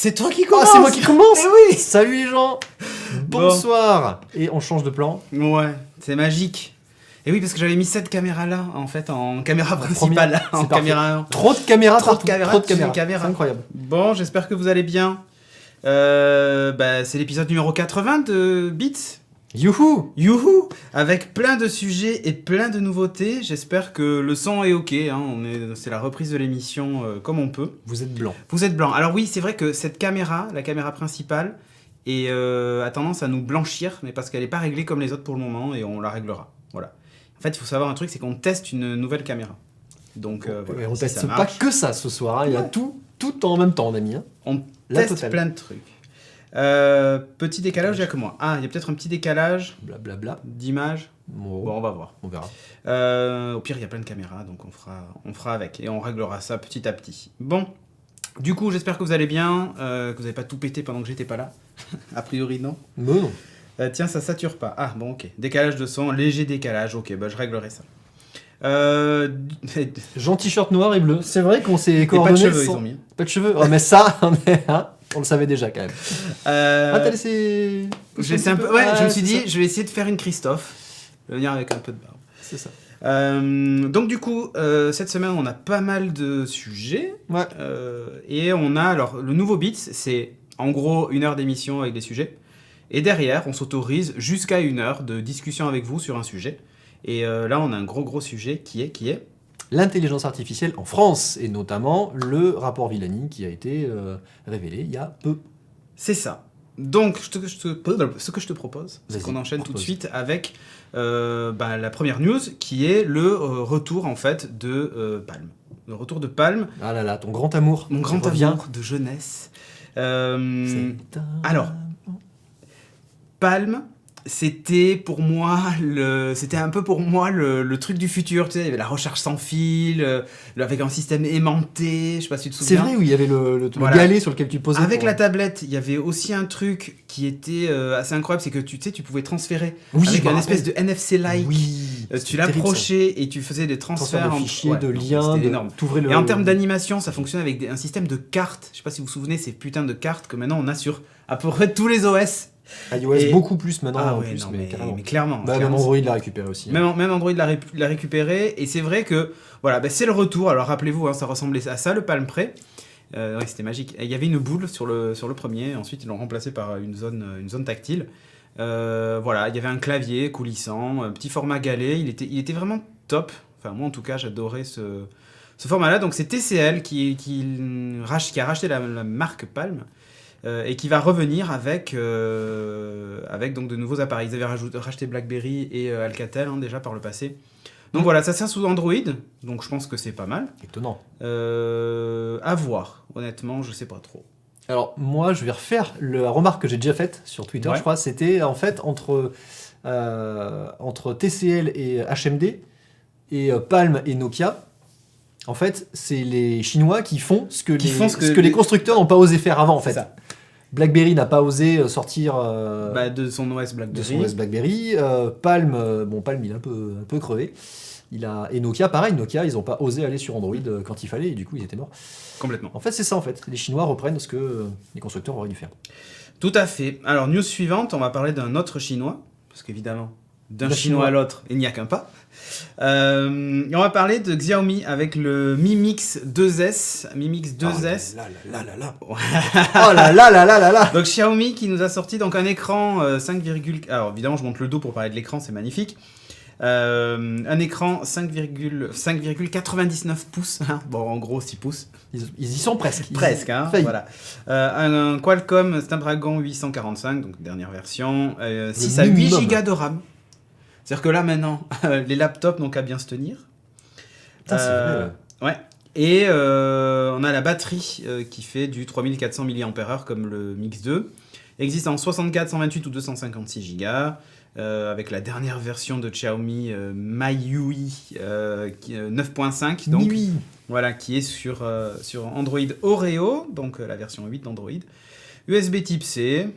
C'est toi qui commence. Ah, c'est moi qui commence. Eh oui. Salut les gens. Bonsoir. Et on change de plan. Ouais, c'est magique. Et oui, parce que j'avais mis cette caméra-là, en fait, en caméra principale, en caméra 1. Trop de caméras Trop de partout. caméras, Trop de tu fais caméras. une caméra. C'est incroyable. Bon, j'espère que vous allez bien. C'est l'épisode numéro 80 de Beats. Youhou. Youhou. Avec plein de sujets et plein de nouveautés. J'espère que le son est ok. Hein. C'est la reprise de l'émission comme on peut. Vous êtes blanc. Vous êtes blanc. Alors oui, c'est vrai que cette caméra, la caméra principale, a tendance à nous blanchir, mais parce qu'elle n'est pas réglée comme les autres pour le moment, et on la réglera. Voilà. En fait, il faut savoir un truc, c'est qu'on teste une nouvelle caméra. Donc, voilà, Et on si teste ça pas marche. que ça ce soir. Hein. Il y a tout en même temps, on a mis. Hein. On La teste totale. plein de trucs. Petit décalage, il y a que moi. Ah, il y a peut-être un petit décalage Blablabla. d'image. Bon, Bon, on va voir. on verra. Au pire, il y a plein de caméras, donc on fera avec. Et on réglera ça petit à petit. Bon, du coup, j'espère que vous allez bien, que vous n'avez pas tout pété pendant que j'étais pas là. A priori, non. Mais non. Tiens, ça sature pas. Ah, bon, ok. Décalage de son, léger décalage. Ok, bah je réglerai ça. Jean t-shirt noir et bleu. C'est vrai qu'on s'est Et pas de coordonnés. cheveux, ils sans- ont mis. Pas de cheveux. Oh, mais ça, on le savait déjà quand même. Ah, t'as laissé. J'ai laissé un peu. Ouais, Ah, je me suis c'est dit, ça. je vais essayer de faire une Christophe. Je vais venir avec un peu de barbe. C'est ça. Donc du coup, cette semaine, on a pas mal de sujets. Ouais. Et on a, alors, le nouveau Beats, c'est en gros 1 heure d'émission avec des sujets. Et derrière, on s'autorise jusqu'à 1 heure de discussion avec vous sur un sujet. Et là, on a un gros sujet qui est... L'intelligence artificielle en France, et notamment le rapport Villani qui a été révélé il y a peu. C'est ça. Donc, ce que je te propose, c'est Vas-y, qu'on enchaîne tout de propose. suite avec la première news, qui est le retour, en fait, de Palm. Le retour de Palm, Ah là là, ton grand amour. mon qui grand revient. amour de jeunesse. C'est un- Alors, Palm, c'était un peu pour moi le truc du futur. Tu sais, il y avait la recharge sans fil, avec un système aimanté, je sais pas si tu te C'est souviens. vrai, où il y avait le Voilà. galet sur lequel tu posais. Avec pour- la tablette, il y avait aussi un truc qui était assez incroyable, c'est que tu pouvais transférer Oui, avec je me une espèce rappelle. de NFC-like. Oui. Tu c'était terrible, ça. l'approchais et tu faisais des transferts Transfert de fichiers, de liens, c'était énorme. t'ouvrais le. Et en termes d'animation, ça fonctionne avec un système de cartes. Je sais pas si vous vous souvenez, ces putains de cartes que maintenant on a sur à peu près tous les OS. iOS Et- beaucoup plus maintenant. Ah en ouais, plus, non, mais carrément. mais clairement. Bah, même clairement, Android l'a récupéré aussi. hein. Même Android l'a récupéré, et c'est vrai que voilà, c'est le retour. Alors rappelez-vous, hein, ça ressemblait à ça, le Palm Pre. Ouais, c'était magique. Et il y avait une boule sur le premier, ensuite ils l'ont remplacé par une zone tactile. Voilà, il y avait un clavier coulissant, un petit format galet, il était vraiment top. Enfin, moi en tout cas, j'adorais ce format-là. Donc c'est TCL qui a racheté la marque Palm. Et qui va revenir avec donc de nouveaux appareils. Ils avaient racheté BlackBerry et Alcatel déjà par le passé. Donc voilà, ça sert sous Android, donc je pense que c'est pas mal. Étonnant. À voir, honnêtement, je sais pas trop. Alors moi, je vais refaire la remarque que j'ai déjà faite sur Twitter, Ouais. je crois. C'était en fait entre TCL et HMD et Palm et Nokia. En fait, c'est les Chinois qui font ce que les constructeurs n'ont pas osé faire avant. En fait, C'est ça. BlackBerry n'a pas osé sortir De son OS de BlackBerry. son OS BlackBerry. Palm, Palm, il est un peu crevé. Et Nokia, pareil. Nokia, ils n'ont pas osé aller sur Android quand il fallait, et du coup, ils étaient morts. Complètement. En fait, c'est ça. En fait, les Chinois reprennent ce que les constructeurs auraient dû faire. Tout à fait. Alors, news suivante, on va parler d'un autre Chinois, parce qu'évidemment, d'un D'un Chinois Chinois. à l'autre, il n'y a qu'un pas. Et on va parler de Xiaomi avec le Mi Mix 2S. Mi Mix 2S. Oh là là là là. Oh là là là là là là. Donc Xiaomi qui nous a sorti donc un écran 5, alors évidemment je monte le dos pour parler de l'écran, c'est magnifique. Un écran 5,99 pouces, hein. Bon en gros 6 pouces. Ils y sont presque. Presque, hein, failli. voilà. Un Qualcomm Snapdragon 845, donc dernière version, 6 à 8 minimum. Go de RAM. C'est-à-dire que là maintenant, les laptops n'ont qu'à bien se tenir. Putain, c'est vrai, Ouais. Et on a la batterie qui fait du 3400 mAh comme le Mix 2. Existe en 64, 128 ou 256 Go. Avec la dernière version de Xiaomi MIUI 9.5, donc Oui. voilà, qui est sur Android Oreo, donc la version 8 d'Android. USB Type C,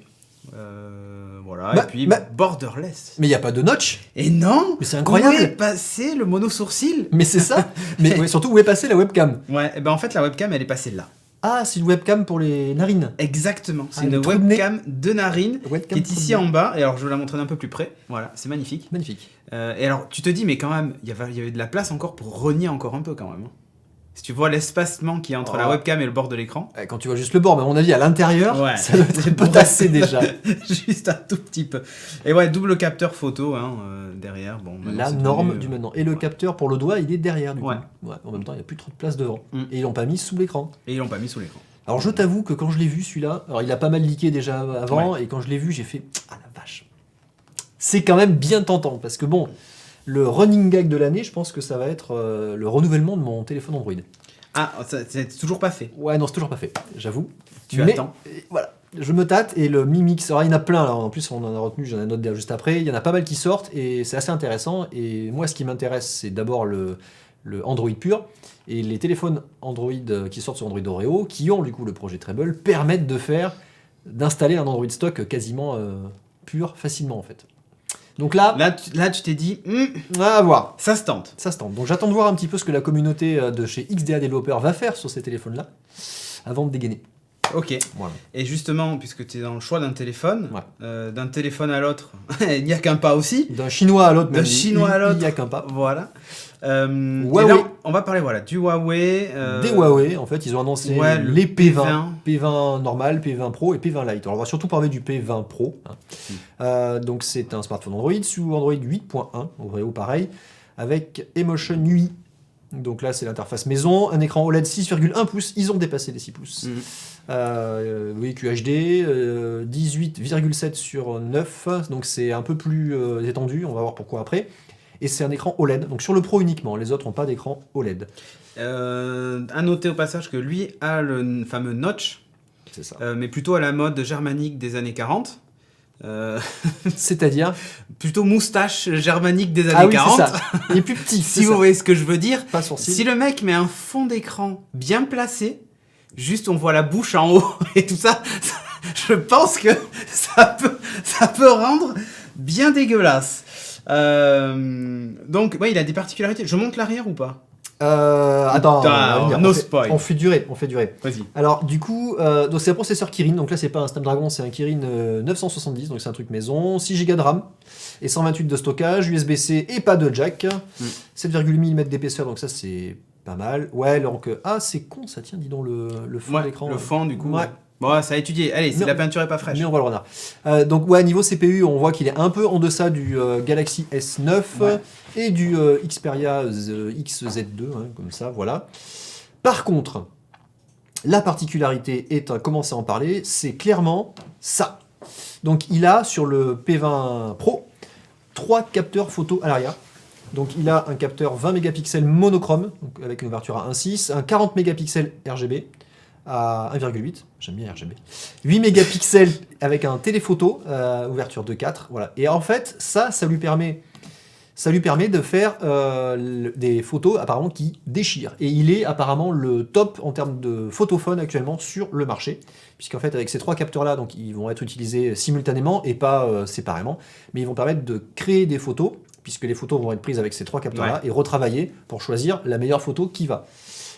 voilà, Bah, et puis bah- borderless. Mais il n'y a pas de notch. Et non, Mais c'est incroyable. Où est passé le mono sourcil? Mais c'est ça. Mais ouais, surtout, où est passée la webcam? Ouais, et ben en fait la webcam elle est passée là. Ah, c'est une webcam pour les narines. Exactement, c'est Ah, une le trou de nez. webcam de narine Webcam qui est ici trou de nez. en bas. Et alors, je vais la montrer d'un peu plus près. Voilà, c'est magnifique. Magnifique. Et alors, tu te dis, mais quand même, il y avait de la place encore pour renier encore un peu quand même. Si tu vois l'espacement qu'il y a entre la webcam et le bord de l'écran. Quand tu vois juste le bord, mais à mon avis, à l'intérieur, Ouais, ça doit être potassé déjà. Juste un tout petit peu. Et ouais, double capteur photo derrière. Bon, La norme du maintenant. Et le capteur pour le doigt, il est derrière du coup. Ouais. Ouais, en même temps, il n'y a plus trop de place devant. Mm. Et ils l'ont pas mis sous l'écran. Et ils l'ont pas mis sous l'écran. Alors je t'avoue que quand je l'ai vu celui-là, alors il a pas mal leaké déjà avant, et quand je l'ai vu, j'ai fait ah la vache. C'est quand même bien tentant parce que bon, le running gag de l'année, je pense que ça va être le renouvellement de mon téléphone Android. Ah, c'est toujours pas fait. Ouais, non, c'est toujours pas fait, j'avoue. Tu Mais, attends. Voilà, je me tâte et le Mi Mix, alors il y en a plein là, en plus on en a retenu, j'en ai un autre juste après, il y en a pas mal qui sortent et c'est assez intéressant. Et moi, ce qui m'intéresse, c'est d'abord le Android pur. Et les téléphones Android qui sortent sur Android Oreo, qui ont du coup le projet Treble, permettent d'installer un Android stock quasiment pur facilement en fait. Donc là, tu t'es dit, à voir. ça se tente. Ça se tente. Donc j'attends de voir un petit peu ce que la communauté de chez XDA Developer va faire sur ces téléphones-là, avant de dégainer. Ok. Voilà. Et justement, puisque tu es dans le choix d'un téléphone, Ouais. d'un téléphone à l'autre, il n'y a qu'un pas aussi. D'un chinois à l'autre, D'un chinois à l'autre. il n'y a qu'un pas. Voilà. Huawei. Et là, on va parler du Huawei. Des Huawei, en fait, ils ont annoncé les P20, P20 normal, P20 Pro et P20 Lite. Alors, on va surtout parler du P20 Pro. Donc, c'est un smartphone Android sous Android 8.1, Oreo pareil, avec Emotion UI. Donc là, c'est l'interface maison, un écran OLED 6,1 pouces, ils ont dépassé les 6 pouces. Oui, QHD, 18,7 sur 9, donc c'est un peu plus étendu, on va voir pourquoi après. Et c'est un écran OLED, donc sur le Pro uniquement, les autres n'ont pas d'écran OLED. À noter au passage que lui a le fameux notch, C'est ça. mais plutôt à la mode germanique des années 40. C'est-à-dire plutôt moustache germanique des années 40. C'est ça. Il est plus petit. Si vous voyez ce que je veux dire. Pas sourcil. Si le mec met un fond d'écran bien placé, juste on voit la bouche en haut et tout ça, je pense que ça peut rendre bien dégueulasse. Donc, ouais, il a des particularités. Je monte l'arrière ou pas? Attends, no spoil. On fait durer. Vas-y. Alors, du coup, donc c'est un processeur Kirin. Donc là, c'est pas un Snapdragon, c'est un Kirin 970. Donc c'est un truc maison. 6 Go de RAM et 128 de stockage. USB-C et pas de jack. 7,8 mm d'épaisseur. Donc ça, c'est pas mal. Ouais, donc. C'est con, ça tient, dis donc, le fond d'écran. Le fond, du coup. Ouais. Bon, ça a étudié. Allez, la peinture est pas fraîche. Mais on va le renard. Donc, ouais, niveau CPU, on voit qu'il est un peu en deçà du Galaxy S9 et du Xperia XZ2, comme ça, voilà. Par contre, la particularité est, commencer à en parler, c'est clairement ça. Donc, il a sur le P20 Pro 3 capteurs photo à l'arrière. Donc, il a un capteur 20 mégapixels monochrome, donc avec une ouverture à 1.6, un 40 mégapixels RGB à 1,8, j'aime bien RGB, 8 mégapixels avec un téléphoto, ouverture de 4, voilà. Et en fait, ça lui permet de faire des photos apparemment qui déchirent. Et il est apparemment le top en termes de photophone actuellement sur le marché, puisqu'en fait avec ces 3 capteurs-là, donc ils vont être utilisés simultanément et pas séparément, mais ils vont permettre de créer des photos, puisque les photos vont être prises avec ces 3 capteurs-là et retravaillées pour choisir la meilleure photo qui va.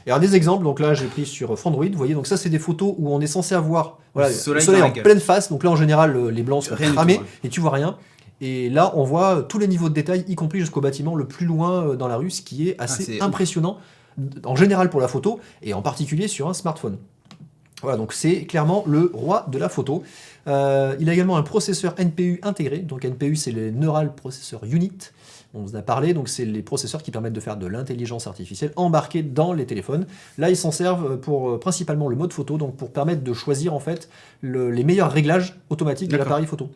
Et alors des exemples, donc là j'ai pris sur Android, vous voyez, donc ça c'est des photos où on est censé avoir le soleil en pleine face, donc là en général les blancs sont cramés et tu vois rien. Et là on voit tous les niveaux de détail, y compris jusqu'au bâtiment le plus loin dans la rue, ce qui est assez impressionnant en général pour la photo et en particulier sur un smartphone. Voilà, donc c'est clairement le roi de la photo. Il a également un processeur NPU intégré, donc NPU c'est le Neural Processor Unit. On vous a parlé, donc c'est les processeurs qui permettent de faire de l'intelligence artificielle embarquée dans les téléphones. Là, ils s'en servent pour principalement le mode photo, donc pour permettre de choisir en fait les meilleurs réglages automatiques de l'appareil photo.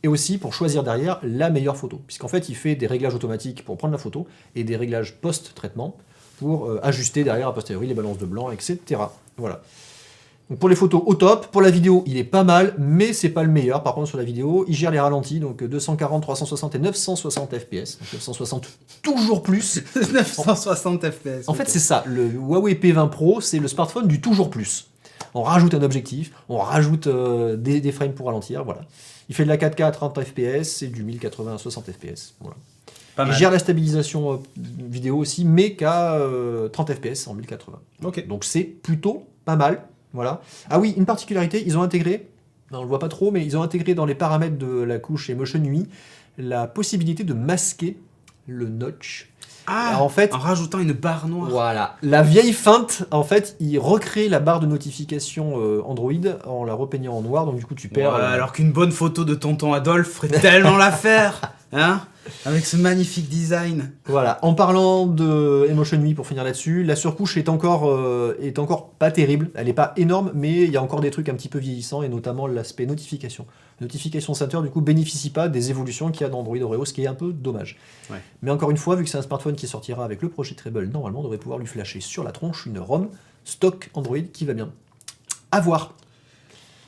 Et aussi pour choisir derrière la meilleure photo, puisqu'en fait, il fait des réglages automatiques pour prendre la photo et des réglages post-traitement pour ajuster derrière a posteriori les balances de blanc, etc. Voilà. Donc pour les photos au top, pour la vidéo il est pas mal, mais c'est pas le meilleur. Par contre sur la vidéo, il gère les ralentis, donc 240, 360 et 960 fps. Donc 960 toujours plus. 960 fps. En fait c'est ça, le Huawei P20 Pro, c'est le smartphone du toujours plus. On rajoute un objectif, on rajoute des frames pour ralentir, voilà. Il fait de la 4K à 30 fps et du 1080 à 60 fps. Voilà. Il gère la stabilisation vidéo aussi, mais qu'à 30 fps en 1080. Okay. Donc c'est plutôt pas mal. Voilà. Ah oui, une particularité, ils ont intégré, on le voit pas trop, mais ils ont intégré dans les paramètres de la couche Emotion UI la possibilité de masquer le notch. Ah, En fait, en rajoutant une barre noire. voilà. La vieille feinte, en fait, il recrée la barre de notification Android en la repeignant en noir, donc du coup tu perds. Ouais, alors qu'une bonne photo de tonton Adolphe ferait tellement l'affaire, hein, avec ce magnifique design. Voilà. En parlant de Emotion UI, pour finir là-dessus, la surcouche est encore pas terrible. Elle est pas énorme, mais il y a encore des trucs un petit peu vieillissants, et notamment l'aspect notification. Notification Center, du coup, bénéficie pas des évolutions qu'il y a dans Android Oreo, ce qui est un peu dommage. Ouais. Mais encore une fois, vu que c'est un smartphone qui sortira avec le projet Treble, normalement, on devrait pouvoir lui flasher sur la tronche une ROM stock Android qui va bien. À voir.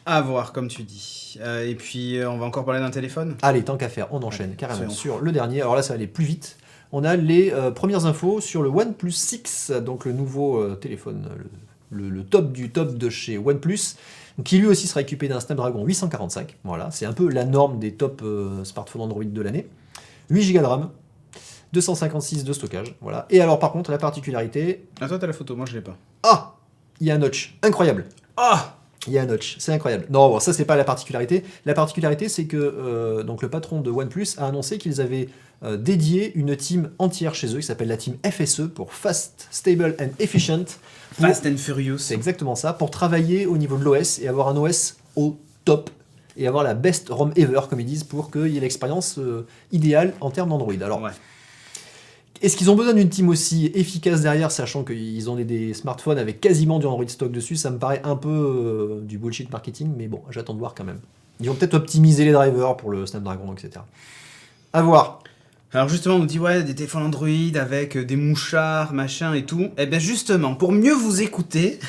À voir, comme tu dis. Et puis, on va encore parler d'un téléphone. Allez, tant qu'à faire, on enchaîne Allez, carrément soyons sur le dernier. Alors là, ça va aller plus vite. On a les premières infos sur le OnePlus 6, donc le nouveau téléphone, le top du top de chez OnePlus, qui lui aussi sera équipé d'un Snapdragon 845. Voilà, c'est un peu la norme des top smartphones Android de l'année. 8 Go de RAM, 256 de stockage. Voilà. Et alors, par contre, la particularité. Ah, toi, t'as la photo, moi, je l'ai pas. Ah, il y a un notch. Incroyable. Ah, Il y a un notch, c'est incroyable. Non, bon, ça c'est pas la particularité. La particularité, c'est que donc le patron de OnePlus a annoncé qu'ils avaient dédié une team entière chez eux, qui s'appelle la team FSE, pour Fast, Stable and Efficient. Fast and Furious. C'est exactement ça, pour travailler au niveau de l'OS et avoir un OS au top et avoir la best ROM ever, comme ils disent, pour qu'il y ait l'expérience idéale en termes d'Android. Alors, Ouais. est-ce qu'ils ont besoin d'une team aussi efficace derrière, sachant qu'ils ont des smartphones avec quasiment du Android stock dessus? Ça me paraît un peu du bullshit marketing, mais bon, j'attends de voir quand même. Ils vont peut-être optimiser les drivers pour le Snapdragon, etc. À voir. Alors justement, on nous dit, ouais, des téléphones Android avec des mouchards, machin et tout. Eh bien justement, pour mieux vous écouter,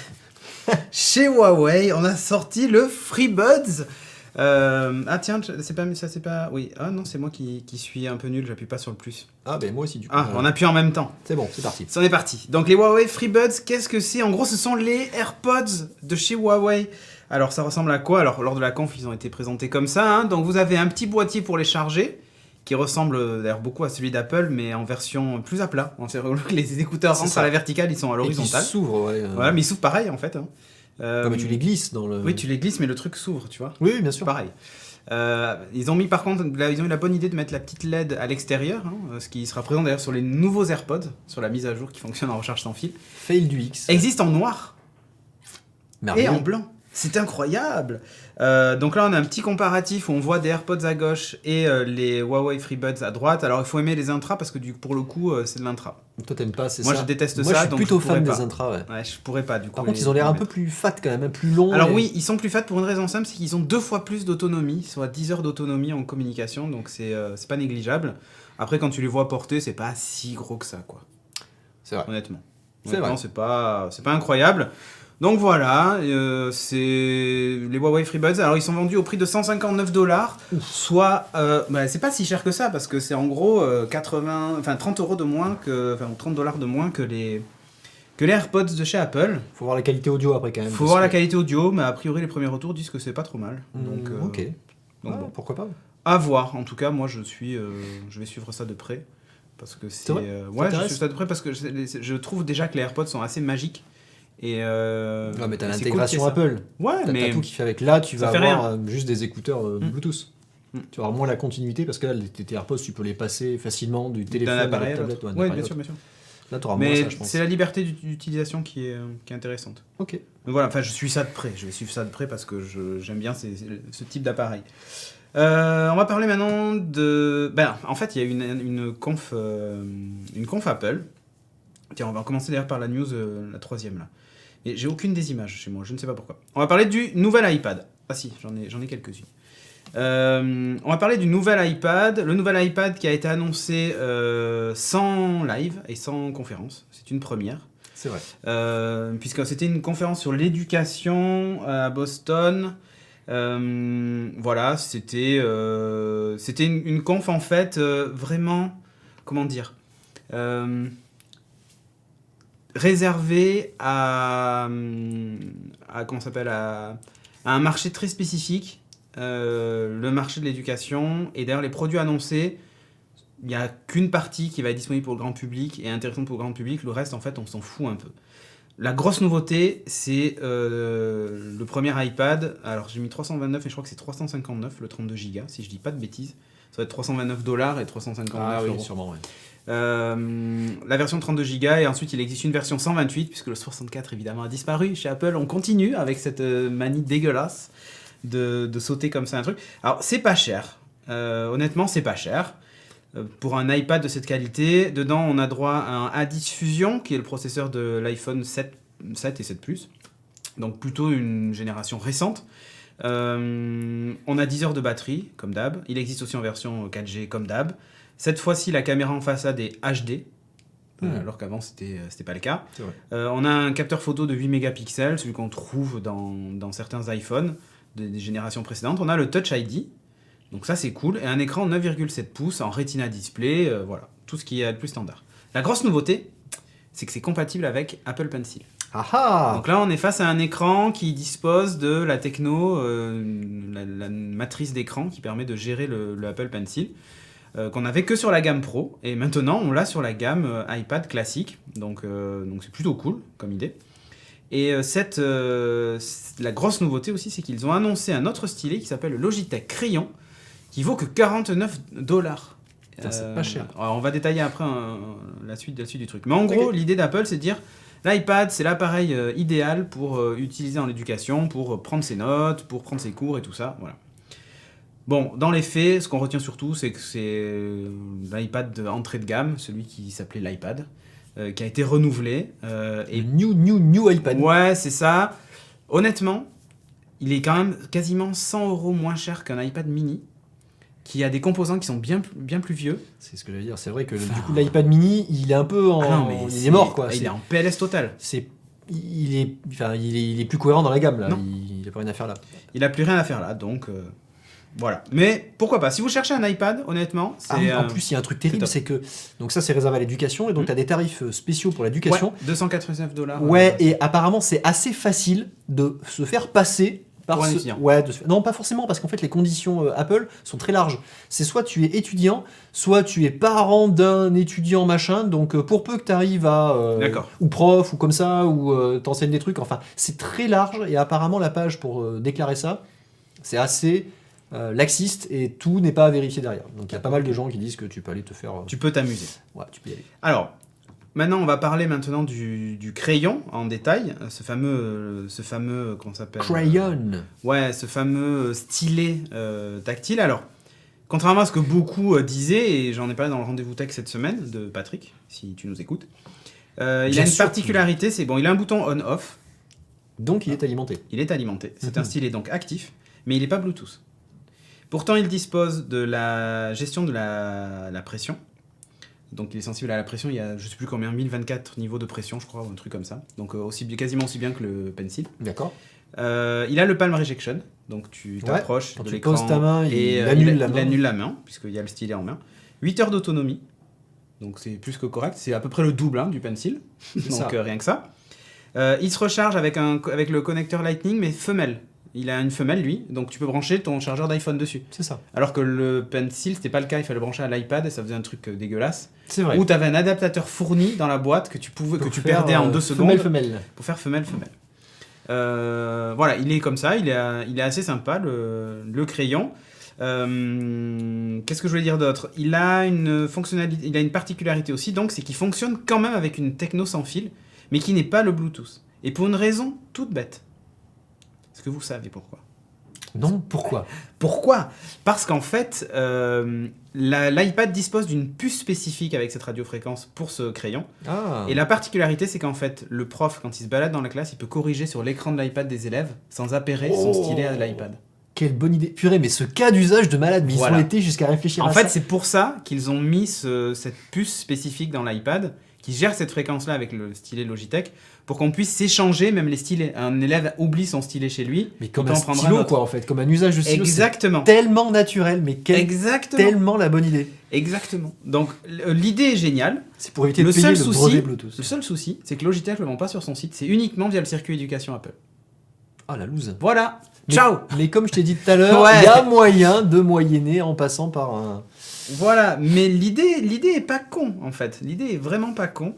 chez Huawei, on a sorti le FreeBuds. Ah tiens, c'est pas ça, c'est pas... Oui, ah non, c'est moi qui suis un peu nul, j'appuie pas sur le plus. Ah ben moi aussi du coup. Ah, on appuie en même temps. C'est bon, c'est parti. Ça en est parti. Donc les Huawei FreeBuds, qu'est-ce que c'est? En gros, ce sont les AirPods de chez Huawei. Alors ça ressemble à quoi? Alors lors de la conf, ils ont été présentés comme ça. Hein. Donc vous avez un petit boîtier pour les charger, qui ressemble d'ailleurs beaucoup à celui d'Apple, mais en version plus à plat. Les écouteurs rentrent à la verticale, ils sont à Et qui l'horizontale. s'ouvre, ouais. Voilà, mais ils s'ouvrent pareil en fait. Hein. Ah, mais tu les glisses dans le. Oui, tu les glisses, mais le truc s'ouvre, tu vois. Oui, bien sûr. Pareil. Ils ont mis par contre, ils ont eu la bonne idée de mettre la petite LED à l'extérieur, hein, ce qui sera présent d'ailleurs sur les nouveaux AirPods, sur la mise à jour qui fonctionne en recharge sans fil. Fail du X. Existe en noir Merveilleux. et en blanc. C'est incroyable. Donc là, on a un petit comparatif où on voit des AirPods à gauche et les Huawei FreeBuds à droite. Alors, il faut aimer les intras parce que pour le coup, c'est de l'intra. Toi t'aimes pas, c'est Moi, ça. je déteste Moi, ça. je suis donc plutôt je pourrais fan pas. des intras, ouais. Ouais, je pourrais pas du coup. Par contre, ils ont l'air un peu plus fat quand même, plus long. Alors et- oui, ils sont plus fat pour une raison simple, c'est qu'ils ont 2 fois plus d'autonomie, soit 10 heures d'autonomie en communication, donc c'est pas négligeable. Après, quand tu les vois porter, c'est pas si gros que ça, quoi. C'est vrai. Honnêtement. C'est Honnêtement, vrai. c'est pas incroyable. Donc voilà, c'est les Huawei FreeBuds. Alors ils sont vendus au prix de 159$, soit c'est pas si cher que ça parce que c'est en gros 30 euros de moins que, enfin $30 de moins que les AirPods de chez Apple. Faut voir la qualité audio après quand même. Faut parce voir la que- qualité audio, mais a priori les premiers retours disent que c'est pas trop mal. Donc, Ok. donc Ouais, bon, pourquoi pas. à voir. En tout cas, moi je vais suivre ça de près parce que c'est vrai ouais, je t'intéresse suis ça de près parce que je trouve déjà que les AirPods sont assez magiques. Et Ouais, mais t'as c'est l'intégration cool qu'il y ait Apple. ça. Ouais, T'as mais tout qui fait avec. Là, tu ça vas fait avoir juste des écouteurs Bluetooth. Mm. Tu vas avoir moins la continuité parce que là, tes AirPods, tu peux les passer facilement du téléphone d'un à appareil la à tablette. l'autre. Ouais, Ouais, d'un bien appareil sûr, à bien sûr. l'autre. Là, t'auras moins Mais ça, je pense. c'est la liberté d'utilisation qui est intéressante. Ok. Donc voilà, enfin je suis ça de près. Je vais suivre ça de près parce que j'aime bien ce type d'appareil. On va parler maintenant de. En fait, il y a une conf Apple. Tiens, on va commencer d'ailleurs par la news, la troisième là. Et j'ai aucune des images chez moi, je ne sais pas pourquoi. On va parler du nouvel iPad. Ah si, j'en ai quelques-unes. On va parler du nouvel iPad. Le nouvel iPad qui a été annoncé sans live et sans conférence. C'est une première. C'est vrai. Puisque c'était une conférence sur l'éducation à Boston. Voilà, c'était une conf en fait vraiment, comment dire, réservée à comment ça s'appelle, à un marché très spécifique, le marché de l'éducation. Et d'ailleurs les produits annoncés, il n'y a qu'une partie qui va être disponible pour le grand public et intéressante pour le grand public. Le reste en fait on s'en fout un peu. La grosse nouveauté, c'est le premier iPad. Alors j'ai mis 329 et je crois que c'est 359 le 32 Go, si je dis pas de bêtises. Ça va être 329 $ et 359 euros. sûrement, ouais. La version 32 Go et ensuite il existe une version 128 puisque le 64 évidemment a disparu chez Apple. On continue avec cette manie dégueulasse de sauter comme ça un truc. Alors c'est pas cher, honnêtement c'est pas cher. Pour un iPad de cette qualité, dedans on a droit à un A10 Fusion qui est le processeur de l'iPhone 7 et 7 Plus, donc plutôt une génération récente. On a 10 heures de batterie comme d'hab, il existe aussi en version 4G comme d'hab. Cette fois-ci la caméra en façade est HD, alors qu'avant c'était pas le cas. On a un capteur photo de 8 mégapixels, celui qu'on trouve dans certains iPhones des générations précédentes. On a le Touch ID. Donc ça c'est cool, et un écran 9,7 pouces en Retina display, voilà, tout ce qui est le plus standard. La grosse nouveauté, c'est que c'est compatible avec Apple Pencil. Ah. Donc là on est face à un écran qui dispose de la techno, la matrice d'écran qui permet de gérer le Apple Pencil, qu'on n'avait que sur la gamme Pro, et maintenant on l'a sur la gamme iPad classique, donc c'est plutôt cool comme idée. Et la grosse nouveauté aussi, c'est qu'ils ont annoncé un autre stylet qui s'appelle le Logitech Crayon, qui vaut que 49 $. C'est pas cher. On va détailler après la suite du truc. Mais en gros, l'idée d'Apple, c'est de dire l'iPad, c'est l'appareil idéal pour utiliser en éducation, pour prendre ses notes, pour prendre ses cours et tout ça. Voilà. Bon, dans les faits, ce qu'on retient surtout, c'est que c'est l'iPad d'entrée de gamme, celui qui s'appelait l'iPad, qui a été renouvelé. Et new iPad. Ouais, c'est ça. Honnêtement, il est quand même quasiment 100 € moins cher qu'un iPad mini, qui a des composants qui sont bien plus vieux. C'est ce que je veux dire. C'est vrai que du coup, l'iPad mini, il est un peu il est mort, quoi. Il est en PLS total. Il est plus cohérent dans la gamme, là. Il n'a pas rien à faire là. Il n'a plus rien à faire là, donc voilà. Mais pourquoi pas. Si vous cherchez un iPad, honnêtement, c'est... en plus, il y a un truc terrible, c'est que... Donc ça, c'est réservé à l'éducation, et donc tu as des tarifs spéciaux pour l'éducation. Ouais, 289 $. Ouais, et apparemment, c'est assez facile de se faire passer... Pour un étudiant. Non, pas forcément, parce qu'en fait, les conditions Apple sont très larges. C'est soit tu es étudiant, soit tu es parent d'un étudiant machin, donc pour peu que tu arrives à... ou prof, ou comme ça, ou t'enseignes des trucs, enfin, c'est très large, et apparemment, la page pour déclarer ça, c'est assez laxiste, et tout n'est pas à vérifier derrière. Donc il y a pas mal de gens qui disent que tu peux aller te faire... Tu peux t'amuser. Ouais, tu peux y aller. Alors... Maintenant, on va parler maintenant du crayon en détail, ce fameux comment ça s'appelle ? Crayon. Ouais, ce fameux stylet tactile. Alors, contrairement à ce que beaucoup disaient, et j'en ai parlé dans le rendez-vous tech cette semaine de Patrick, si tu nous écoutes, il a une particularité, il a un bouton on/off. Donc il est alimenté. Il est alimenté. C'est un stylet donc actif, mais il n'est pas Bluetooth. Pourtant, il dispose de la gestion de la pression. Donc il est sensible à la pression, il y a je sais plus combien, 1024 niveaux de pression je crois, ou un truc comme ça. Donc quasiment aussi bien que le Pencil. D'accord. Il a le palm rejection, donc tu t'approches de l'écran poses ta main, et il annule la main, puisqu'il y a le stylet en main. 8 heures d'autonomie, donc c'est plus que correct, c'est à peu près le double du Pencil, donc rien que ça. Il se recharge avec le connecteur Lightning, mais femelle. Il a une femelle, lui, donc tu peux brancher ton chargeur d'iPhone dessus. C'est ça. Alors que le Pencil, c'était pas le cas, il fallait le brancher à l'iPad et ça faisait un truc dégueulasse. C'est vrai. Où tu avais un adaptateur fourni dans la boîte que tu perdais en 2 secondes. Femelle. Pour faire femelle. Voilà, il est comme ça, il est assez sympa, le crayon. Qu'est-ce que je voulais dire d'autre ? Il a une fonctionnalité, il a une particularité aussi, donc c'est qu'il fonctionne quand même avec une techno sans fil, mais qui n'est pas le Bluetooth. Et pour une raison toute bête. Est-ce que vous savez pourquoi ? Non, pourquoi ? Parce qu'en fait, l'iPad dispose d'une puce spécifique avec cette radiofréquence pour ce crayon. Ah. Et la particularité, c'est qu'en fait, le prof, quand il se balade dans la classe, il peut corriger sur l'écran de l'iPad des élèves sans appairer son stylet à l'iPad. Quelle bonne idée. Purée, mais ce cas d'usage de malade, mais ils sont été jusqu'à réfléchir à ça. En fait, c'est pour ça qu'ils ont mis cette puce spécifique dans l'iPad qui gère cette fréquence-là avec le stylet Logitech pour qu'on puisse s'échanger même les stylets. Un élève oublie son stylet chez lui, mais comme un stylo, quoi, en fait, comme un usage de stylo. Exactement. Tellement naturel, mais tellement la bonne idée. Exactement. Donc l'idée est géniale. C'est pour éviter de payer le brevet Bluetooth. Le seul souci, c'est que Logitech ne le vend pas sur son site. C'est uniquement via le circuit éducation Apple. Ah, la loose. Voilà. Ciao. Mais comme je t'ai dit tout à l'heure, il y a moyen de moyenner en passant par un... Voilà, mais l'idée est pas con en fait. L'idée est vraiment pas con.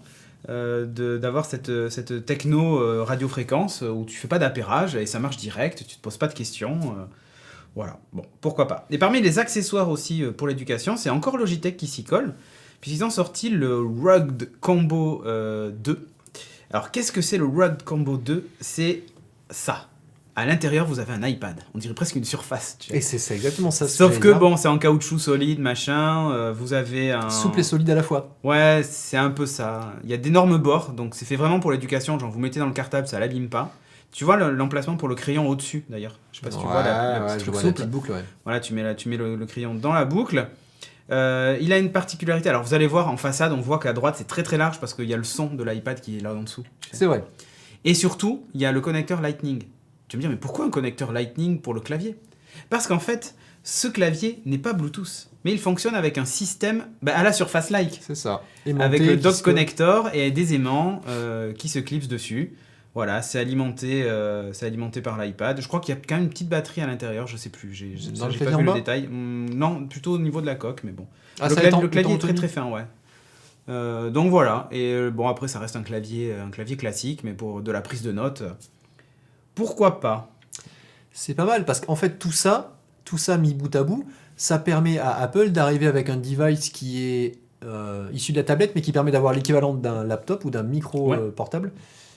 d'avoir cette techno radiofréquence où tu fais pas d'appairage et ça marche direct, tu te poses pas de questions. Voilà, bon, pourquoi pas. Et parmi les accessoires aussi pour l'éducation, c'est encore Logitech qui s'y colle, puisqu'ils ont sorti le Rugged Combo 2. Alors, qu'est-ce que c'est le Rugged Combo 2 ? C'est ça. À l'intérieur, vous avez un iPad. On dirait presque une surface. Et c'est exactement ça. Sauf que, bon, c'est en caoutchouc solide, machin. Vous avez un... Souple et solide à la fois. Ouais, c'est un peu ça. Il y a d'énormes bords, donc c'est fait vraiment pour l'éducation. Genre, vous mettez dans le cartable, ça l'abîme pas. Tu vois l'emplacement pour le crayon au-dessus, d'ailleurs. Je sais pas si tu vois la petite boucle. Ouais. Voilà, tu mets le crayon dans la boucle. Il a une particularité. Alors, vous allez voir en façade, on voit qu'à droite, c'est très très large parce qu'il y a le son de l'iPad qui est là en dessous. C'est vrai. Et surtout, il y a le connecteur Lightning. Tu vas me dire, mais pourquoi un connecteur Lightning pour le clavier ? Parce qu'en fait, ce clavier n'est pas Bluetooth, mais il fonctionne avec un système à la Surface-like. C'est ça. Avec le dock connector et des aimants qui se clipsent dessus. Voilà, c'est alimenté par l'iPad. Je crois qu'il y a quand même une petite batterie à l'intérieur, je sais plus. J'ai pas vu le détail. Non, plutôt au niveau de la coque, mais bon. Le clavier est très très fin, ouais. Donc voilà. Et bon, après, ça reste un clavier classique, mais pour de la prise de notes. Pourquoi pas ? C'est pas mal parce qu'en fait tout ça mis bout à bout, ça permet à Apple d'arriver avec un device qui est issu de la tablette mais qui permet d'avoir l'équivalent d'un laptop ou d'un micro portable.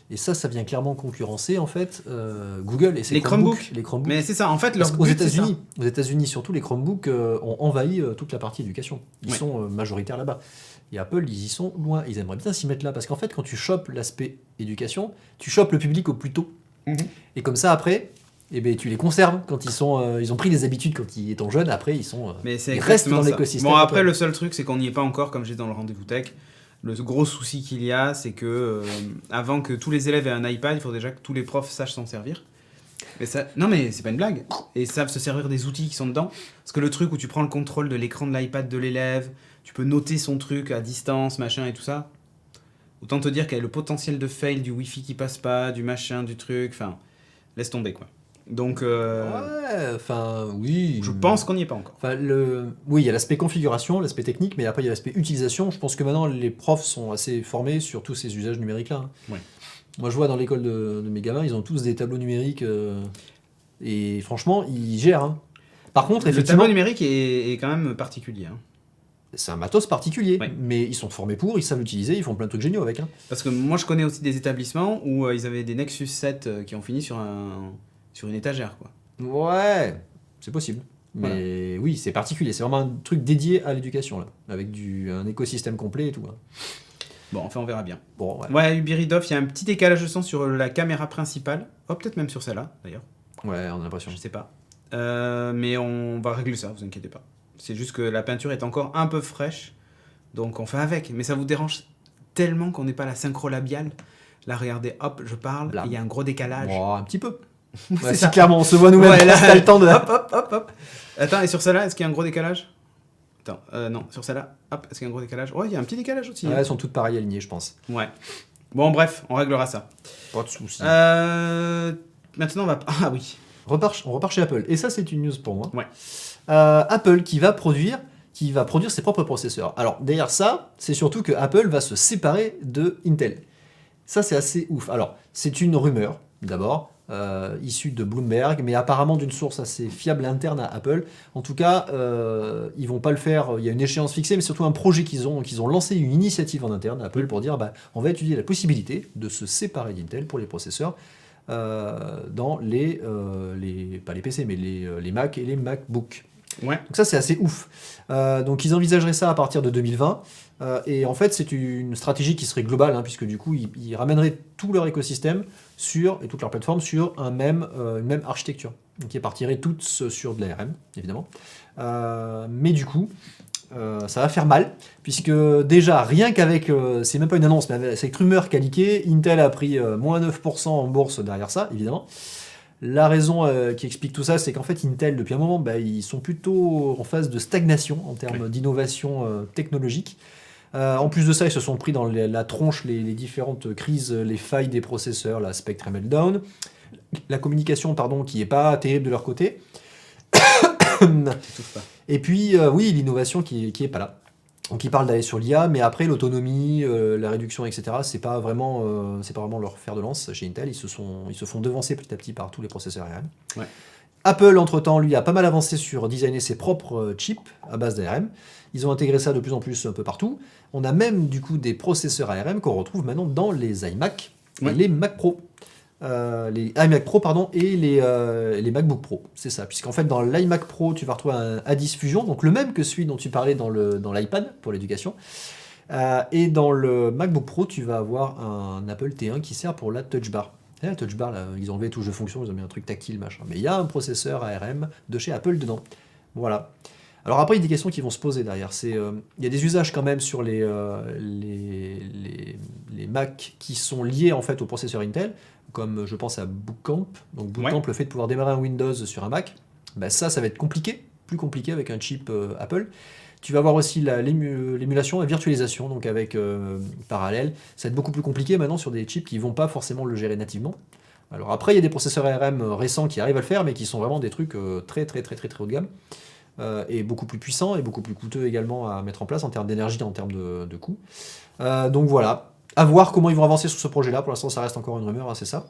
Et ça vient clairement concurrencer en fait Google et ses Chromebooks. Les Chromebooks. Mais c'est ça, en fait, aux États-Unis surtout, les Chromebooks ont envahi toute la partie éducation. Ils sont majoritaires là-bas. Et Apple, ils y sont loin. Ils aimeraient bien s'y mettre là parce qu'en fait, quand tu chopes l'aspect éducation, tu chopes le public au plus tôt. Et comme ça, après, tu les conserves quand ils ont pris des habitudes quand ils étaient jeunes. Après, ils restent dans l'écosystème. Bon, après, le seul truc, c'est qu'on n'y est pas encore, comme j'ai dans le rendez-vous tech. Le gros souci qu'il y a, c'est que avant que tous les élèves aient un iPad, il faut déjà que tous les profs sachent s'en servir. Non, mais c'est pas une blague. Et savent se servir des outils qui sont dedans. Parce que le truc où tu prends le contrôle de l'écran de l'iPad de l'élève, tu peux noter son truc à distance, machin et tout ça. Autant te dire qu'il y a le potentiel de fail du Wi-Fi qui passe pas, du machin, du truc, enfin, laisse tomber quoi. Donc, oui. Je pense qu'on n'y est pas encore. Oui, il y a l'aspect configuration, l'aspect technique, mais après il y a l'aspect utilisation. Je pense que maintenant les profs sont assez formés sur tous ces usages numériques-là. Ouais. Moi je vois dans l'école de mes gamins, ils ont tous des tableaux numériques et franchement, ils gèrent. Hein. Par contre, effectivement... Le tableau numérique est quand même particulier. Hein. C'est un matos particulier, mais ils sont formés pour, ils savent l'utiliser, ils font plein de trucs géniaux avec. Hein. Parce que moi je connais aussi des établissements où ils avaient des Nexus 7 qui ont fini sur une étagère, quoi. Ouais, c'est possible. Mais oui, c'est particulier. C'est vraiment un truc dédié à l'éducation, là. Avec un écosystème complet et tout. Hein. Bon, enfin, on verra bien. Bon, ouais, Ubiridov, il y a un petit décalage de son sur la caméra principale. Oh, peut-être même sur celle-là, d'ailleurs. Ouais, on a l'impression. Je sais pas. Mais on va régler ça, vous inquiétez pas. C'est juste que la peinture est encore un peu fraîche. Donc, on fait avec. Mais ça vous dérange tellement qu'on n'ait pas la synchro labiale. Là, regardez, hop, je parle, il y a un gros décalage. Oh, un petit peu. Ouais, si clairement on se voit nous-mêmes, là, t'as le temps de... Hop. Attends, et sur celle-là, est-ce qu'il y a un gros décalage ? Attends, non, sur celle-là, hop, est-ce qu'il y a un gros décalage ? Ouais, il y a un petit décalage aussi. Ouais, elles sont toutes pareilles alignées, je pense. Ouais. Bon, bref, on réglera ça. Pas de soucis. Maintenant, on va... Ah oui. On repart chez Apple. Et ça, c'est une news pour moi. Ouais. Apple qui va produire ses propres processeurs. Alors, derrière ça, c'est surtout que Apple va se séparer de Intel. Ça, c'est assez ouf. Alors, c'est une rumeur, d'abord. Issu de Bloomberg, mais apparemment d'une source assez fiable interne à Apple. En tout cas, ils vont pas le faire. Il y a une échéance fixée, mais surtout un projet qu'ils ont lancé, une initiative en interne à Apple pour dire on va étudier la possibilité de se séparer d'Intel pour les processeurs dans pas les PC, mais les Mac et les MacBook. Ouais. Donc ça, c'est assez ouf. Donc ils envisageraient ça à partir de 2020. Et en fait, c'est une stratégie qui serait globale, hein, puisque du coup, ils ramèneraient tout leur écosystème et toute leur plateforme sur une même architecture. Donc ils partiraient toutes sur de l'ARM, évidemment. Mais du coup, ça va faire mal, puisque déjà, rien qu'avec, c'est même pas une annonce, mais avec cette rumeur qu'a leaké, Intel a pris moins 9% en bourse derrière ça, évidemment. La raison qui explique tout ça, c'est qu'en fait, Intel, depuis un moment, ils sont plutôt en phase de stagnation en termes d'innovation technologique. En plus de ça, ils se sont pris dans la tronche les différentes crises, les failles des processeurs, la Spectre et Meltdown, la communication, qui n'est pas terrible de leur côté. Et puis, oui, l'innovation qui est pas là. Donc ils parlent d'aller sur l'IA, mais après l'autonomie, la réduction, etc., c'est pas vraiment leur fer de lance chez Intel. Ils se font devancer petit à petit par tous les processeurs ARM. Ouais. Apple, entre-temps, lui, a pas mal avancé sur designer ses propres chips à base d'ARM. Ils ont intégré ça de plus en plus un peu partout. On a même du coup des processeurs ARM qu'on retrouve maintenant dans les iMac et les Mac Pro. Les iMac Pro pardon, et les MacBook Pro, c'est ça. Puisqu'en fait, dans l'iMac Pro, tu vas retrouver un A10 Fusion, donc le même que celui dont tu parlais dans l'iPad pour l'éducation. Et dans le MacBook Pro, tu vas avoir un Apple T1 qui sert pour la Touch Bar. Et la Touch Bar, là, ils ont enlevé les touches de fonction, ils ont mis un truc tactile, machin. Mais il y a un processeur ARM de chez Apple dedans. Voilà. Alors après, il y a des questions qui vont se poser derrière. Il y a des usages quand même sur les Mac qui sont liés en fait au processeur Intel, comme je pense à Bootcamp. Donc Bootcamp, le fait de pouvoir démarrer un Windows sur un Mac, bah ça va être compliqué, plus compliqué avec un chip Apple. Tu vas avoir aussi l'émulation, la virtualisation, donc avec parallèle. Ça va être beaucoup plus compliqué maintenant sur des chips qui ne vont pas forcément le gérer nativement. Alors après, il y a des processeurs ARM récents qui arrivent à le faire, mais qui sont vraiment des trucs très haut de gamme. Et beaucoup plus puissants et beaucoup plus coûteux également à mettre en place en termes d'énergie, en termes de coûts. Donc voilà, à voir comment ils vont avancer sur ce projet-là. Pour l'instant, ça reste encore une rumeur, hein, c'est ça.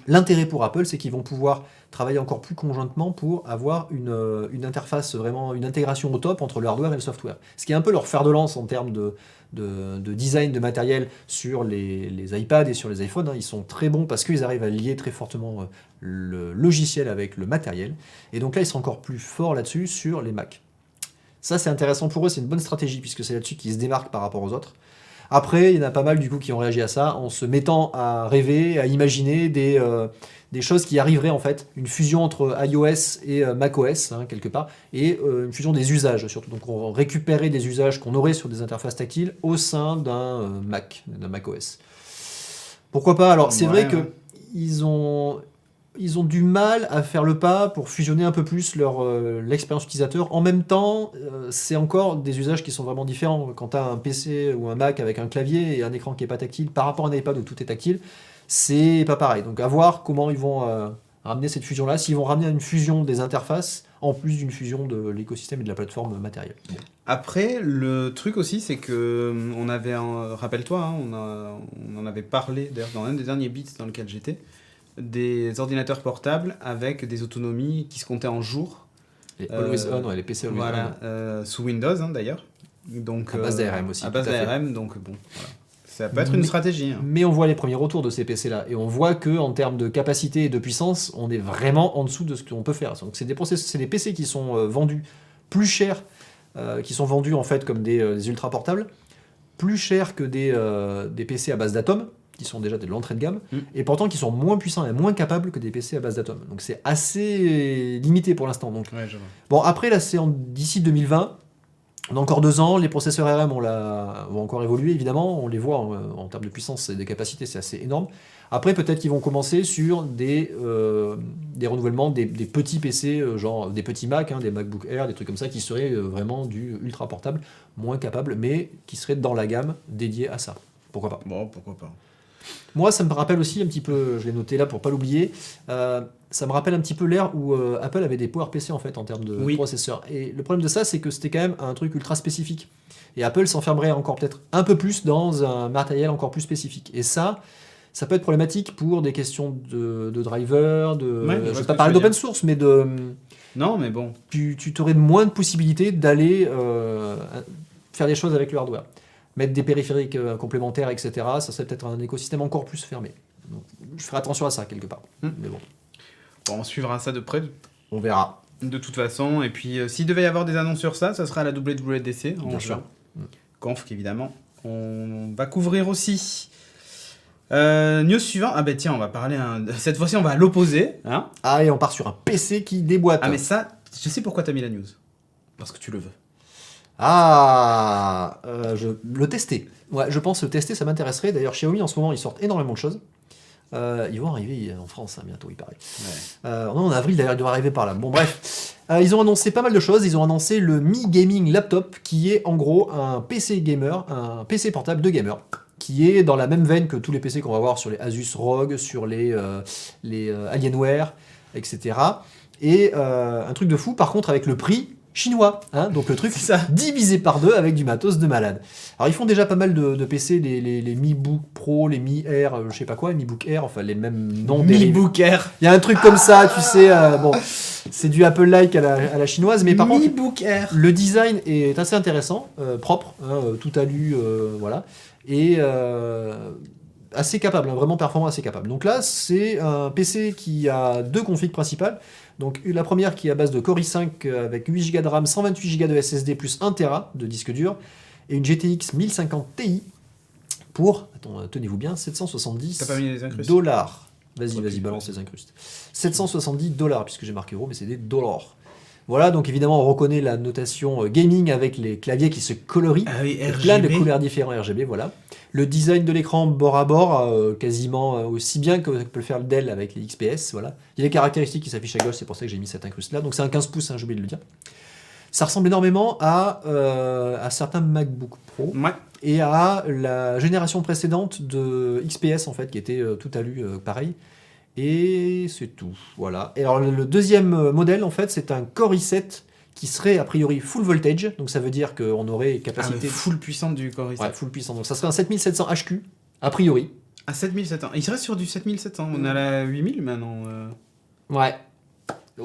L'intérêt pour Apple, c'est qu'ils vont pouvoir travailler encore plus conjointement pour avoir une interface, vraiment une intégration au top entre le hardware et le software. Ce qui est un peu leur fer de lance en termes de design de matériel sur les iPads et sur les iPhones. Hein. Ils sont très bons parce qu'ils arrivent à lier très fortement le logiciel avec le matériel. Et donc là, ils sont encore plus forts là-dessus sur les Mac. Ça, c'est intéressant pour eux, c'est une bonne stratégie puisque c'est là-dessus qu'ils se démarquent par rapport aux autres. Après, il y en a pas mal du coup qui ont réagi à ça en se mettant à rêver, à imaginer des choses qui arriveraient en fait, une fusion entre iOS et macOS hein, quelque part, et une fusion des usages surtout. Donc on récupérait des usages qu'on aurait sur des interfaces tactiles au sein d'un macOS. Pourquoi pas? Alors c'est vrai que ils ont du mal à faire le pas pour fusionner un peu plus l'expérience utilisateur. En même temps, c'est encore des usages qui sont vraiment différents. Quand tu as un PC ou un Mac avec un clavier et un écran qui n'est pas tactile, par rapport à un iPad où tout est tactile, c'est pas pareil. Donc à voir comment ils vont ramener cette fusion-là, s'ils vont ramener une fusion des interfaces, en plus d'une fusion de l'écosystème et de la plateforme matérielle. Après, le truc aussi, c'est que on avait, rappelle-toi, hein, on en avait parlé d'ailleurs dans un des derniers bits dans lequel j'étais, des ordinateurs portables avec des autonomies qui se comptaient en jours. Les Always On, les PC Always On. Sous Windows hein, d'ailleurs. Donc, à base d'ARM aussi. À base d'ARM, donc bon, voilà. Ça peut être une stratégie. Hein. Mais on voit les premiers retours de ces PC-là. Et on voit qu'en termes de capacité et de puissance, on est vraiment en dessous de ce qu'on peut faire. Donc c'est des PC qui sont vendus plus cher, qui sont vendus en fait comme des ultra portables, plus cher que des PC à base d'Atom, qui sont déjà de l'entrée de gamme, et pourtant qui sont moins puissants et moins capables que des PC à base d'Atom. Donc c'est assez limité pour l'instant. Donc. Ouais, je vois. Bon, après, là, c'est d'ici 2020. On a encore 2 ans, les processeurs ARM vont encore évoluer, évidemment. On les voit en termes de puissance et de capacité, c'est assez énorme. Après, peut-être qu'ils vont commencer sur des renouvellements, des petits PC, genre des petits Mac, hein, des MacBook Air, des trucs comme ça, qui seraient vraiment du ultra portable, moins capable, mais qui seraient dans la gamme dédiée à ça. Pourquoi pas? Bon, pourquoi pas. Moi, ça me rappelle aussi un petit peu, je l'ai noté là pour pas l'oublier, ça me rappelle un petit peu l'ère où Apple avait des PowerPC en fait en termes de processeurs. Et le problème de ça, c'est que c'était quand même un truc ultra spécifique. Et Apple s'enfermerait encore peut-être un peu plus dans un matériel encore plus spécifique. Et ça peut être problématique pour des questions de driver, je ne vais pas parler d'open source, mais Non, mais bon. Tu aurais moins de possibilités d'aller faire des choses avec le hardware. Mettre des périphériques complémentaires, etc., ça serait peut-être un écosystème encore plus fermé. Donc, je ferai attention à ça, quelque part. Mais bon, on suivra ça de près. On verra. De toute façon. Et puis, s'il devait y avoir des annonces sur ça, ça sera à la WWDC. Bien sûr. Conf, évidemment. On va couvrir aussi. News suivant. Ah ben tiens, on va parler... Cette fois-ci, on va à l'opposé. Hein et on part sur un PC qui déboîte. Ah mais ça, je sais pourquoi t'as mis la news. Parce que tu le veux. Le tester. Ouais, je pense le tester, ça m'intéresserait. D'ailleurs, Xiaomi, en ce moment, ils sortent énormément de choses. Ils vont arriver en France hein, bientôt, il paraît. Ouais. En avril, d'ailleurs, ils doivent arriver par là. Bon, bref. Ils ont annoncé pas mal de choses. Ils ont annoncé le Mi Gaming Laptop, qui est en gros un PC gamer, un PC portable de gamer, qui est dans la même veine que tous les PC qu'on va voir sur les Asus ROG, sur les Alienware, etc. Et un truc de fou, par contre, avec le prix, chinois. Hein, donc le truc C'est ça. divisé par 2 avec du matos de malade. Alors ils font déjà pas mal de PC, les Mi Book Pro, les Mi Air, je sais pas quoi, les Mi Book Air, enfin les mêmes noms. Mi Book Air. Il y a un truc comme ça, tu sais, bon, c'est du Apple-like à la chinoise, mais par Mi contre, Book Air. le design est assez intéressant, propre, hein, tout alu, voilà, et assez capable, hein, vraiment performant, assez capable. Donc là, c'est un PC qui a 2 configs principales. Donc la première qui est à base de Core i5 avec 8 Go de RAM, 128 Go de SSD plus 1 Tera de disque dur, et une GTX 1050 Ti pour, attends, tenez-vous bien, T'as pas mis 770 les incrustes dollars. Vas-y, Ok, vas-y, balance vas-y. les incrustes. 770 dollars, puisque j'ai marqué euro, mais c'est des dollars. Voilà, donc évidemment, on reconnaît la notation gaming avec les claviers qui se colorient. Ah oui, Et plein de RGB. couleurs différentes RGB, voilà. Le design de l'écran bord à bord, quasiment aussi bien que peut le faire le Dell avec les XPS, voilà. Il y a des caractéristiques qui s'affichent à gauche, c'est pour ça que j'ai mis cette incruste là. Donc c'est un 15 pouces, hein, j'ai oublié de le dire. Ça ressemble énormément à certains MacBook Pro Ouais. et à la génération précédente de XPS en fait, qui était tout alu pareil. Et c'est tout, voilà. Et alors le deuxième modèle en fait, c'est un Core i7 qui serait a priori full voltage, donc ça veut dire qu'on aurait Ah, mais capacité full puissante du Core i7. ouais, full puissant. Donc ça serait un 7700 HQ a priori. À 7700. Il reste sur du 7700. On a la 8000 maintenant. Ouais,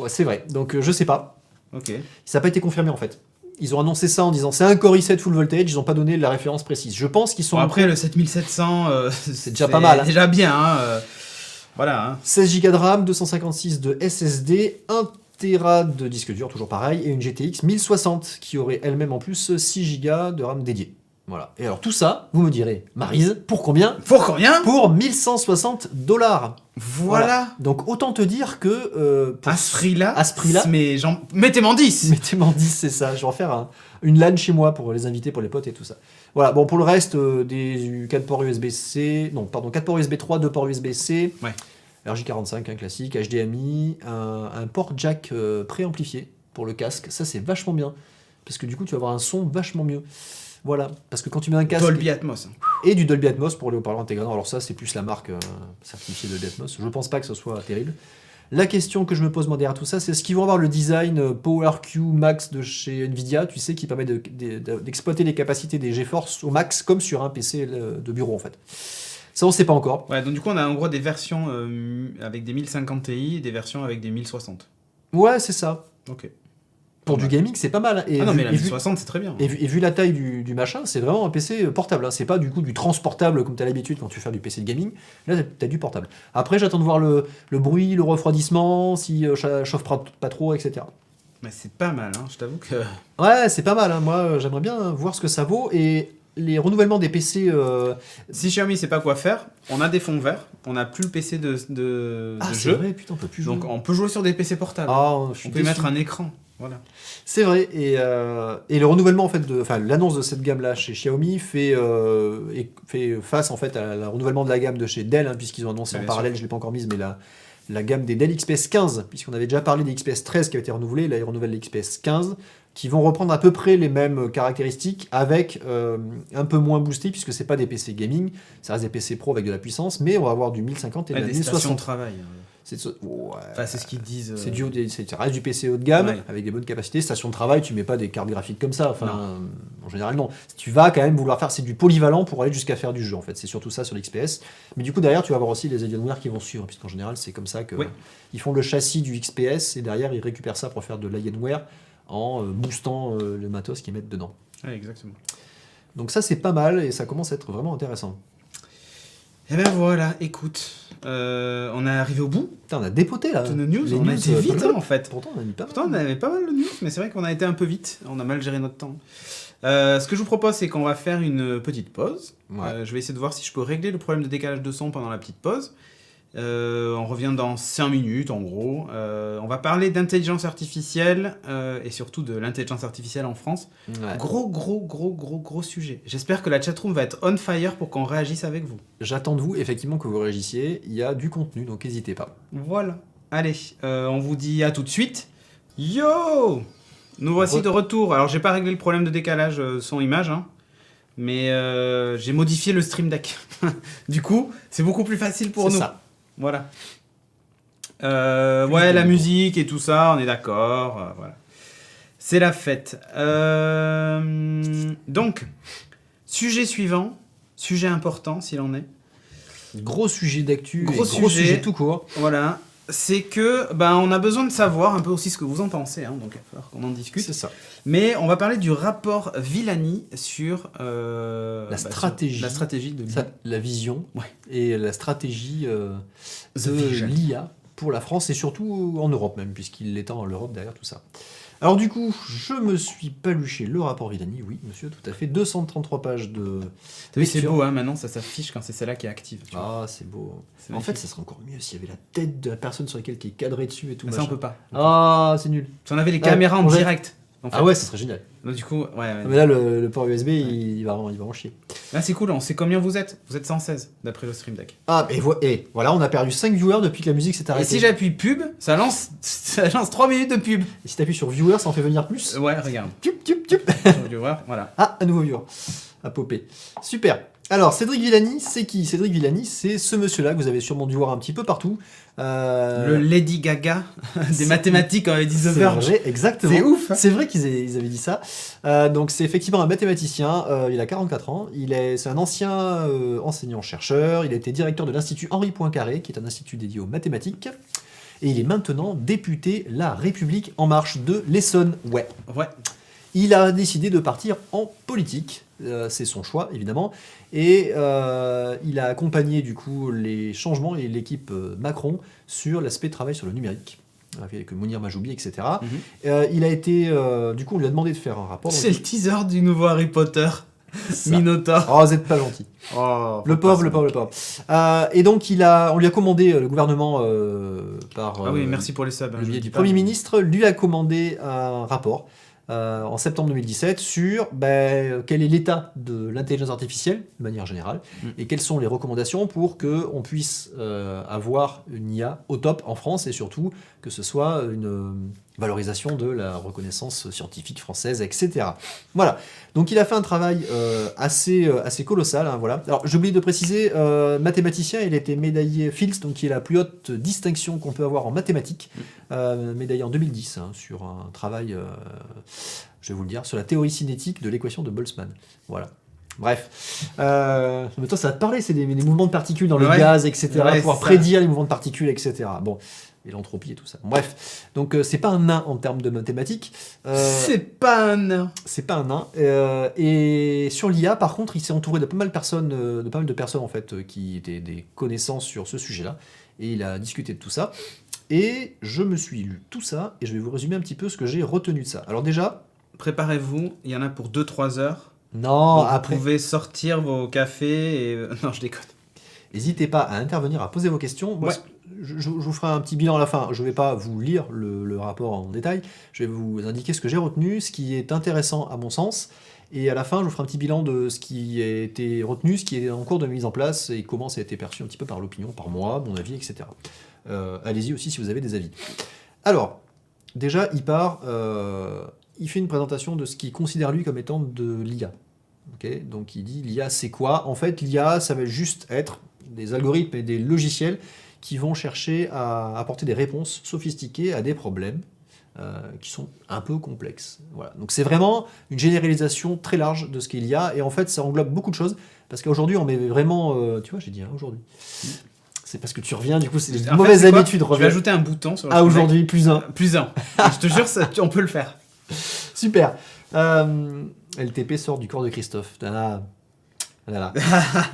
c'est vrai. Donc je sais pas. Ok. Ça n'a pas été confirmé en fait. Ils ont annoncé ça en disant c'est un Core i7 full voltage, ils n'ont pas donné la référence précise. Je pense qu'ils sont Bon, après, le 7700, c'est déjà pas mal, hein. déjà bien. Hein, voilà. Hein. 16 Go de RAM, 256 de SSD, 1 Tera de disque dur, toujours pareil, et une GTX 1060 qui aurait elle-même en plus 6 Go de RAM dédié. Voilà. Et alors tout ça, vous me direz, Maryse, pour combien? Pour combien? Pour 1160 dollars. Voilà. Donc autant te dire que pour À ce prix-là. à ce prix-là, Mais mettez-moi 10. mettez-moi 10, c'est ça. Je vais en faire une LAN chez moi pour les invités, pour les potes et tout ça. Voilà, bon, pour le reste, des 4 ports USB-C, non, pardon, 4 ports USB 3, 2 ports USB-C, Ouais. RJ45, un classique, HDMI, un port jack préamplifié pour le casque. Ça, c'est vachement bien, parce que du coup, tu vas avoir un son vachement mieux. Voilà, parce que quand tu mets un casque Dolby Atmos. et du Dolby Atmos pour les haut-parleurs intégrés, alors ça, c'est plus la marque certifiée Dolby Atmos. Je pense pas que ce soit terrible. La question que je me pose moi derrière tout ça, c'est est-ce qu'ils vont avoir le design PowerQ Max de chez Nvidia, tu sais, qui permet d'exploiter les capacités des GeForce au max, comme sur un PC de bureau en fait. Ça, on sait pas encore. Ouais, donc du coup, on a en gros des versions avec des 1050 Ti et des versions avec des 1060. Ouais, c'est ça. Ok. Pour Pas du mal. gaming, c'est pas mal. Et Ah non, vu- mais la et vu- 1060, c'est très bien. Et vu la taille du machin, c'est vraiment un PC portable. Hein. C'est pas du coup du transportable comme tu as l'habitude quand tu fais du PC de gaming. Là, tu as du portable. Après, j'attends de voir le bruit, le refroidissement, si ça chauffe pas trop, etc. Mais c'est pas mal, hein. Je t'avoue que. Ouais, c'est pas mal. Hein. Moi, j'aimerais bien voir ce que ça vaut. Et les renouvellements des PC. Si Xiaomi sait pas quoi faire, on a des fonds verts, on n'a plus le PC de Ah, c'est jeu. vrai, putain, on peut plus jouer. Donc on peut jouer sur des PC portables. Ah, je on suis peut y déçu. mettre un écran. Voilà. C'est vrai, et le renouvellement en fait, l'annonce de cette gamme-là chez Xiaomi fait face en fait à le renouvellement de la gamme de chez Dell, hein, puisqu'ils ont annoncé Ouais, en bien parallèle, je l'ai pas encore mise, mais la gamme des Dell XPS 15, puisqu'on avait déjà parlé des XPS 13 qui a été renouvelé, là ils renouvellent les XPS 15, qui vont reprendre à peu près les mêmes caractéristiques, avec un peu moins boosté, puisque c'est pas des PC gaming, ça reste des PC pro avec de la puissance, mais on va avoir du 1050 et de Ouais, la des stations de 1060. travail. Ouais. Enfin, c'est ce qu'ils disent. Ça reste du PC haut de gamme, Ouais. avec des bonnes capacités. Station de travail, tu mets pas des cartes graphiques comme ça. Enfin, en général, non. Tu vas quand même vouloir faire, c'est du polyvalent pour aller jusqu'à faire du jeu, en fait. C'est surtout ça sur l'XPS. Mais du coup, derrière, tu vas avoir aussi les Alienware qui vont suivre, puisqu'en général, c'est comme ça que Ouais. ils font le châssis du XPS et derrière, ils récupèrent ça pour faire de l'Alienware en boostant le matos qu'ils mettent dedans. Ouais, exactement. Donc ça, c'est pas mal et ça commence à être vraiment intéressant. Et ben voilà, écoute, on est arrivé au bout Putain, on a dépoté là. de nos news. Les On a été vite, hein, en fait. Pourtant, on a mis pas mal. Pourtant, on avait pas mal de news, mais c'est vrai qu'on a été un peu vite. On a mal géré notre temps. Ce que je vous propose, c'est qu'on va faire une petite pause. Ouais. Je vais essayer de voir si je peux régler le problème de décalage de son pendant la petite pause. On revient dans 5 minutes, en gros. On va parler d'intelligence artificielle et surtout de l'intelligence artificielle en France. Ouais. Gros sujet. J'espère que la chatroom va être on fire pour qu'on réagisse avec vous. J'attends de vous, effectivement, que vous réagissiez. Il y a du contenu, donc n'hésitez pas. Voilà. Allez, on vous dit à tout de suite. Yo! Nous voici de retour. Alors, j'ai pas réglé le problème de décalage son-image, hein, mais j'ai modifié le Stream Deck. Du coup, c'est beaucoup plus facile pour nous. C'est ça. Voilà. Plus Ouais, de la boutons. musique et tout ça, on est d'accord. Voilà. C'est la fête. Donc, sujet suivant, sujet important s'il en est. Gros sujet d'actu, Gros gros sujet. sujet tout court. Voilà. C'est que on a besoin de savoir un peu aussi ce que vous en pensez, hein, donc il va falloir qu'on en discute. C'est ça. Mais on va parler du rapport Villani sur stratégie. sur la stratégie de l'IA. La vision Ouais. et la stratégie The de Vision. l'IA pour la France et surtout en Europe même, puisqu'il étend l'Europe derrière tout ça. Alors du coup, je me suis paluché le rapport Villani, oui monsieur, tout à fait, 233 pages de Oui, c'est lecture. beau, hein, maintenant ça s'affiche quand c'est celle-là qui est active. Tu vois. Ah, c'est beau. C'est En fait, magnifique. ça serait encore mieux s'il y avait la tête de la personne sur laquelle qui est cadré dessus et tout. Mais ça on machin. peut pas. Ah, c'est nul. Si on avait les caméras en on jette. direct. en fait. Ah ouais, ça serait génial. Donc, du coup, ouais. Mais là, le port USB, il va en chier. Là c'est cool, on sait combien vous êtes. Vous êtes 116 d'après le stream deck. Ah, et voilà, on a perdu 5 viewers depuis que la musique s'est Et arrêtée. si j'appuie pub, ça lance 3 minutes de pub. Et si t'appuies sur viewer, ça en fait venir plus. Ouais, regarde. Tup, tup, tup. Sur le voir, voilà. Ah, un nouveau viewer. À popper. Super. Alors, Cédric Villani, c'est qui? Cédric Villani, c'est ce monsieur-là que vous avez sûrement dû voir un petit peu partout. Le Lady Gaga des c'est- mathématiques, on avait dit The C'est Verge. vrai, exactement. C'est ouf, hein. C'est vrai ils avaient dit ça. Donc c'est effectivement un mathématicien. Il a 44 ans. C'est un ancien enseignant-chercheur. Il a été directeur de l'Institut Henri Poincaré, qui est un institut dédié aux mathématiques. Et il est maintenant député La République En Marche de l'Essonne. Ouais. Ouais. Il a décidé de partir en politique. C'est son choix, évidemment. Et il a accompagné, du coup, les changements et l'équipe Macron sur l'aspect travail sur le numérique, avec Mounir Majoubi, etc. Il a été... du coup, on lui a demandé de faire un rapport. C'est le teaser du nouveau Harry Potter. Ça. Minotaur. Oh, vous n'êtes pas gentil. Oh, Le pauvre. Et donc, on lui a commandé, le gouvernement, par Ah oui, merci pour les subs. hein, le je biais dis du pas, Premier mais- ministre, lui a commandé un rapport en septembre 2017 sur quel est l'état de l'intelligence artificielle de manière générale et quelles sont les recommandations pour qu'on puisse avoir une IA au top en France et surtout que ce soit une valorisation de la reconnaissance scientifique française, etc. Voilà. Donc il a fait un travail assez colossal. Hein, voilà. Alors j'ai oublié de préciser, mathématicien, il a été médaillé Fields, donc qui est la plus haute distinction qu'on peut avoir en mathématiques, médaillé en 2010 hein, sur un travail, je vais vous le dire, sur la théorie cinétique de l'équation de Boltzmann. Voilà. Bref. Mais toi, ça va te parler, c'est des mouvements de particules dans les Ouais. gaz, etc. Ouais, pouvoir c'est ça. prédire les mouvements de particules, etc. Bon. Et l'entropie et tout ça. Bref, donc c'est pas un nain en termes de mathématiques. C'est pas un nain. C'est pas un nain. Et sur l'IA, par contre, il s'est entouré de pas mal de personnes en fait qui étaient des connaissances sur ce sujet-là. Et il a discuté de tout ça. Et je me suis lu tout ça et je vais vous résumer un petit peu ce que j'ai retenu de ça. Alors déjà, Préparez-vous, il y en a pour 2-3 heures. non, Donc, après, vous pouvez sortir vos cafés et... Non, je déconne. n'hésitez pas à intervenir, à poser vos questions. Moi, Ouais. je vous ferai un petit bilan à la fin. Je ne vais pas vous lire le rapport en détail. Je vais vous indiquer ce que j'ai retenu, ce qui est intéressant à mon sens. Et à la fin, je vous ferai un petit bilan de ce qui a été retenu, ce qui est en cours de mise en place et comment ça a été perçu un petit peu par l'opinion, par moi, mon avis, etc. Allez-y aussi si vous avez des avis. Alors, déjà, il fait une présentation de ce qu'il considère lui comme étant de l'IA. Okay, donc il dit l'IA c'est quoi? En fait l'IA ça va juste être des algorithmes et des logiciels qui vont chercher à apporter des réponses sophistiquées à des problèmes qui sont un peu complexes. Voilà. Donc c'est vraiment une généralisation très large de ce qu'est l'IA et en fait ça englobe beaucoup de choses parce qu'aujourd'hui on met vraiment... tu vois j'ai dit hein, aujourd'hui. C'est parce que tu reviens du coup c'est une En fait, mauvaise c'est quoi habitude Je vais revient. ajouter un bouton sur le Ah stream aujourd'hui plus un. deck. Plus un. Je te jure, on peut le faire. Super. LTP sort du corps de Christophe. Ah, voilà.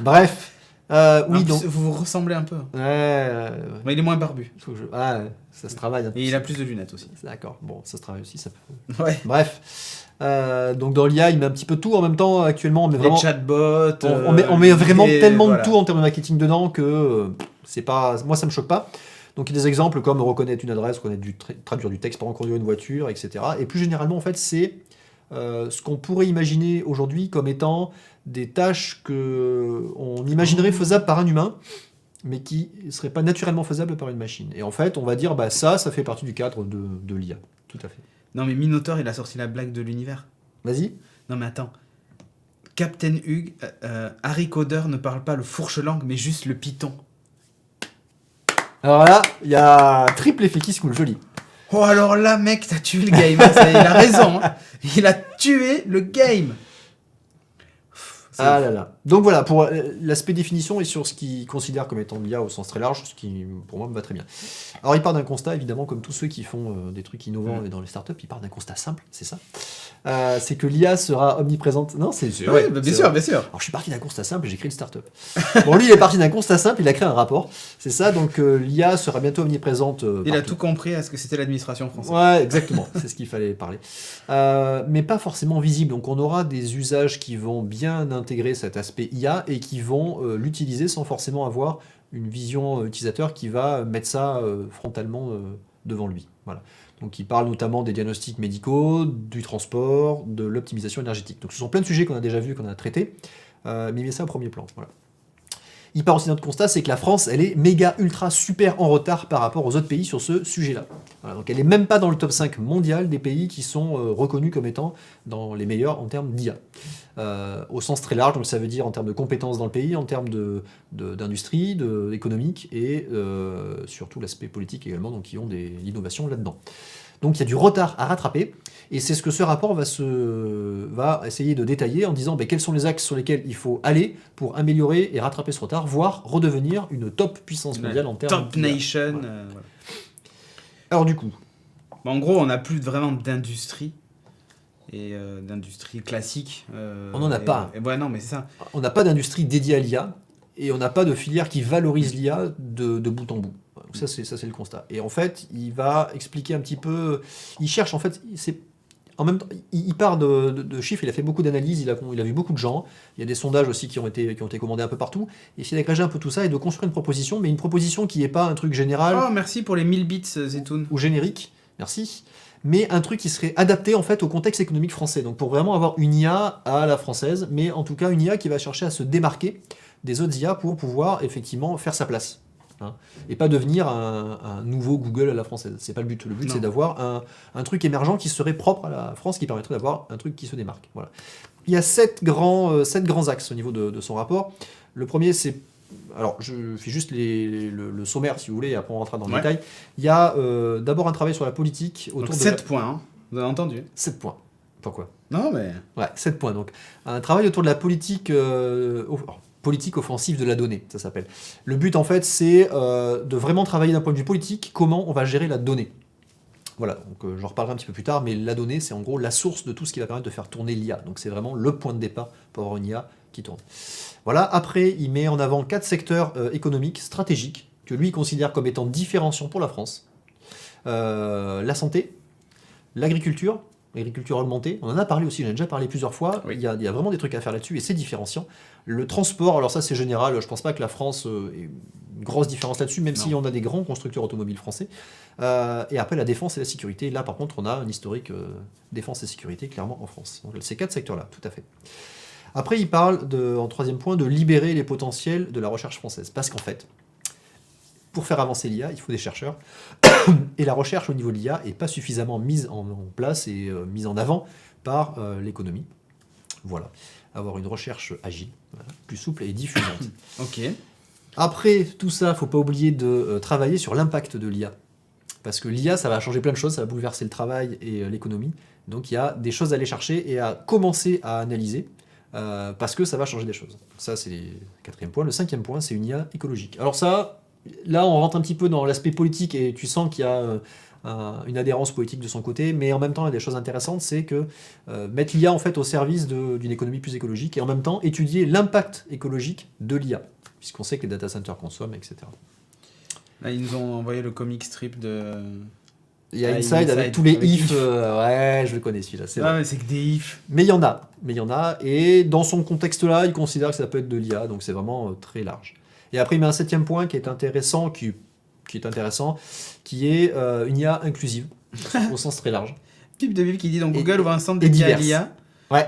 Bref. Oui, En plus, donc. vous vous ressemblez un peu. Ouais, Mais il est moins barbu. ça se travaille. Et il a plus de lunettes aussi. D'accord. Bon, ça se travaille aussi. Ça peut... Ouais. Bref. Donc dans l'IA, il met un petit peu tout en même temps. Actuellement, on met Les vraiment. chatbots. On met vraiment tellement voilà. de tout en termes de marketing dedans que c'est pas. Moi, ça me choque pas. Donc il y a des exemples comme reconnaître une adresse, traduire du texte pendant conduire une voiture, etc. Et plus généralement, en fait, c'est ce qu'on pourrait imaginer aujourd'hui comme étant des tâches que on imaginerait faisables par un humain, mais qui ne seraient pas naturellement faisables par une machine. Et en fait, on va dire, bah ça fait partie du cadre de l'IA. Tout à fait. Non mais Minotaur, il a sorti la blague de l'univers. Vas-y. Non mais attends. Captain Hugh, Harry Coder ne parle pas le fourche-langue, mais juste le python. Alors là, il y a triple effet qui se coule, joli. Oh alors là, mec, t'as tué le game. Hein, il a raison. Hein. Il a tué le game. Ah là là. Donc voilà, pour l'aspect définition et sur ce qu'il considère comme étant l'IA au sens très large, ce qui pour moi me va très bien. Alors il part d'un constat, évidemment, comme tous ceux qui font des trucs innovants dans les startups, il part d'un constat simple, c'est ça. C'est que l'IA sera omniprésente. Non, c'est vrai. Oui, bien sûr, bien sûr. Alors je suis parti d'un constat simple et j'ai créé une startup. Bon, lui il est parti d'un constat simple, il a créé un rapport. C'est ça, donc l'IA sera bientôt omniprésente. Il a tout compris à ce que c'était l'administration française. Ouais, exactement, c'est ce qu'il fallait parler. Mais pas forcément visible. Donc on aura des usages qui vont bien intégrer cet aspect IA et qui vont l'utiliser sans forcément avoir une vision utilisateur qui va mettre ça frontalement devant lui. Voilà. Donc il parle notamment des diagnostics médicaux, du transport, de l'optimisation énergétique. Donc ce sont plein de sujets qu'on a déjà vus, qu'on a traités, mais il met ça au premier plan. Voilà. Il part aussi d'un autre constat, c'est que la France, elle est méga, ultra, super en retard par rapport aux autres pays sur ce sujet-là. Voilà, donc elle n'est même pas dans le top 5 mondial des pays qui sont reconnus comme étant dans les meilleurs en termes d'IA. Au sens très large, donc ça veut dire en termes de compétences dans le pays, en termes d'industrie, économique et surtout l'aspect politique également, donc qui ont l'innovation là-dedans. Donc il y a du retard à rattraper, et c'est ce que ce rapport va essayer de détailler en disant quels sont les axes sur lesquels il faut aller pour améliorer et rattraper ce retard, voire redevenir une top puissance mondiale en termes top nation. Voilà. Alors du coup, en gros, on n'a plus vraiment d'industrie et d'industrie classique. On n'en a pas. Ouais, non, mais c'est ça. On n'a pas d'industrie dédiée à l'IA et on n'a pas de filière qui valorise l'IA de bout en bout. Donc ça c'est le constat. Et en fait, il va expliquer un petit peu. Il cherche en fait. En même temps, il part de chiffres. Il a fait beaucoup d'analyses. Il a vu beaucoup de gens. Il y a des sondages aussi qui ont été commandés un peu partout. Et essayer d'agréger un peu tout ça et de construire une proposition, mais une proposition qui n'est pas un truc général. Oh, merci pour les 1000 bits, Zetoun. Ou générique. Merci. Mais un truc qui serait adapté en fait au contexte économique français. Donc pour vraiment avoir une IA à la française, mais en tout cas une IA qui va chercher à se démarquer des autres IA pour pouvoir effectivement faire sa place. Hein, et pas devenir un nouveau Google à la française. C'est pas le but. Le but, c'est d'avoir un truc émergent qui serait propre à la France, qui permettrait d'avoir un truc qui se démarque. Voilà. Il y a 7 grands axes au niveau de son rapport. Le premier, c'est... Alors, je fais juste le sommaire, si vous voulez, et après on rentrera dans le détail. Il y a d'abord un travail sur la politique autour donc, 7 points, hein. Vous avez entendu 7 points. Pourquoi ? Non, mais... Ouais, 7 points. Donc, un travail autour de la politique... politique offensive de la donnée, ça s'appelle. Le but, en fait, c'est de vraiment travailler d'un point de vue politique comment on va gérer la donnée. Voilà, donc j'en reparlerai un petit peu plus tard, mais la donnée, c'est en gros la source de tout ce qui va permettre de faire tourner l'IA. Donc c'est vraiment le point de départ pour avoir une IA qui tourne. Voilà, après, il met en avant 4 secteurs économiques stratégiques que lui considère comme étant différenciants pour la France. La santé, l'agriculture augmentée, on en a parlé aussi, j'en ai déjà parlé plusieurs fois, oui. Il y a vraiment des trucs à faire là-dessus et c'est différenciant. Le transport, alors ça c'est général, je pense pas que la France ait une grosse différence là-dessus, même si on a des grands constructeurs automobiles français. Et après la défense et la sécurité, là par contre on a un historique défense et sécurité clairement en France. Donc ces 4 secteurs-là, tout à fait. Après il parle, en troisième point, de libérer les potentiels de la recherche française, parce qu'en fait, pour faire avancer l'IA, il faut des chercheurs. Et la recherche au niveau de l'IA n'est pas suffisamment mise en place et mise en avant par l'économie. Voilà. Avoir une recherche agile, voilà, plus souple et diffusante. Ok. Après tout ça, il ne faut pas oublier de travailler sur l'impact de l'IA. Parce que l'IA, ça va changer plein de choses, ça va bouleverser le travail et l'économie. Donc il y a des choses à aller chercher et à commencer à analyser. Parce que ça va changer des choses. Ça, c'est le 4e point. Le 5e point, c'est une IA écologique. Alors ça... Là, on rentre un petit peu dans l'aspect politique et tu sens qu'il y a une adhérence politique de son côté, mais en même temps, il y a des choses intéressantes, c'est que mettre l'IA en fait au service d'une économie plus écologique et en même temps étudier l'impact écologique de l'IA, puisqu'on sait que les data centers consomment, etc. Là, ils nous ont envoyé le comic strip de... Il y a Inside avec tous les ifs. Ouais, je le connais celui-là. C'est vrai. Mais c'est que des ifs. Mais il y en a. Et dans son contexte-là, il considère que ça peut être de l'IA, donc c'est vraiment très large. Et après, il met un 7e point qui est intéressant, qui est une IA inclusive, au sens très large. Type de Bill qui dit donc Google ouvre un centre dédié à l'IA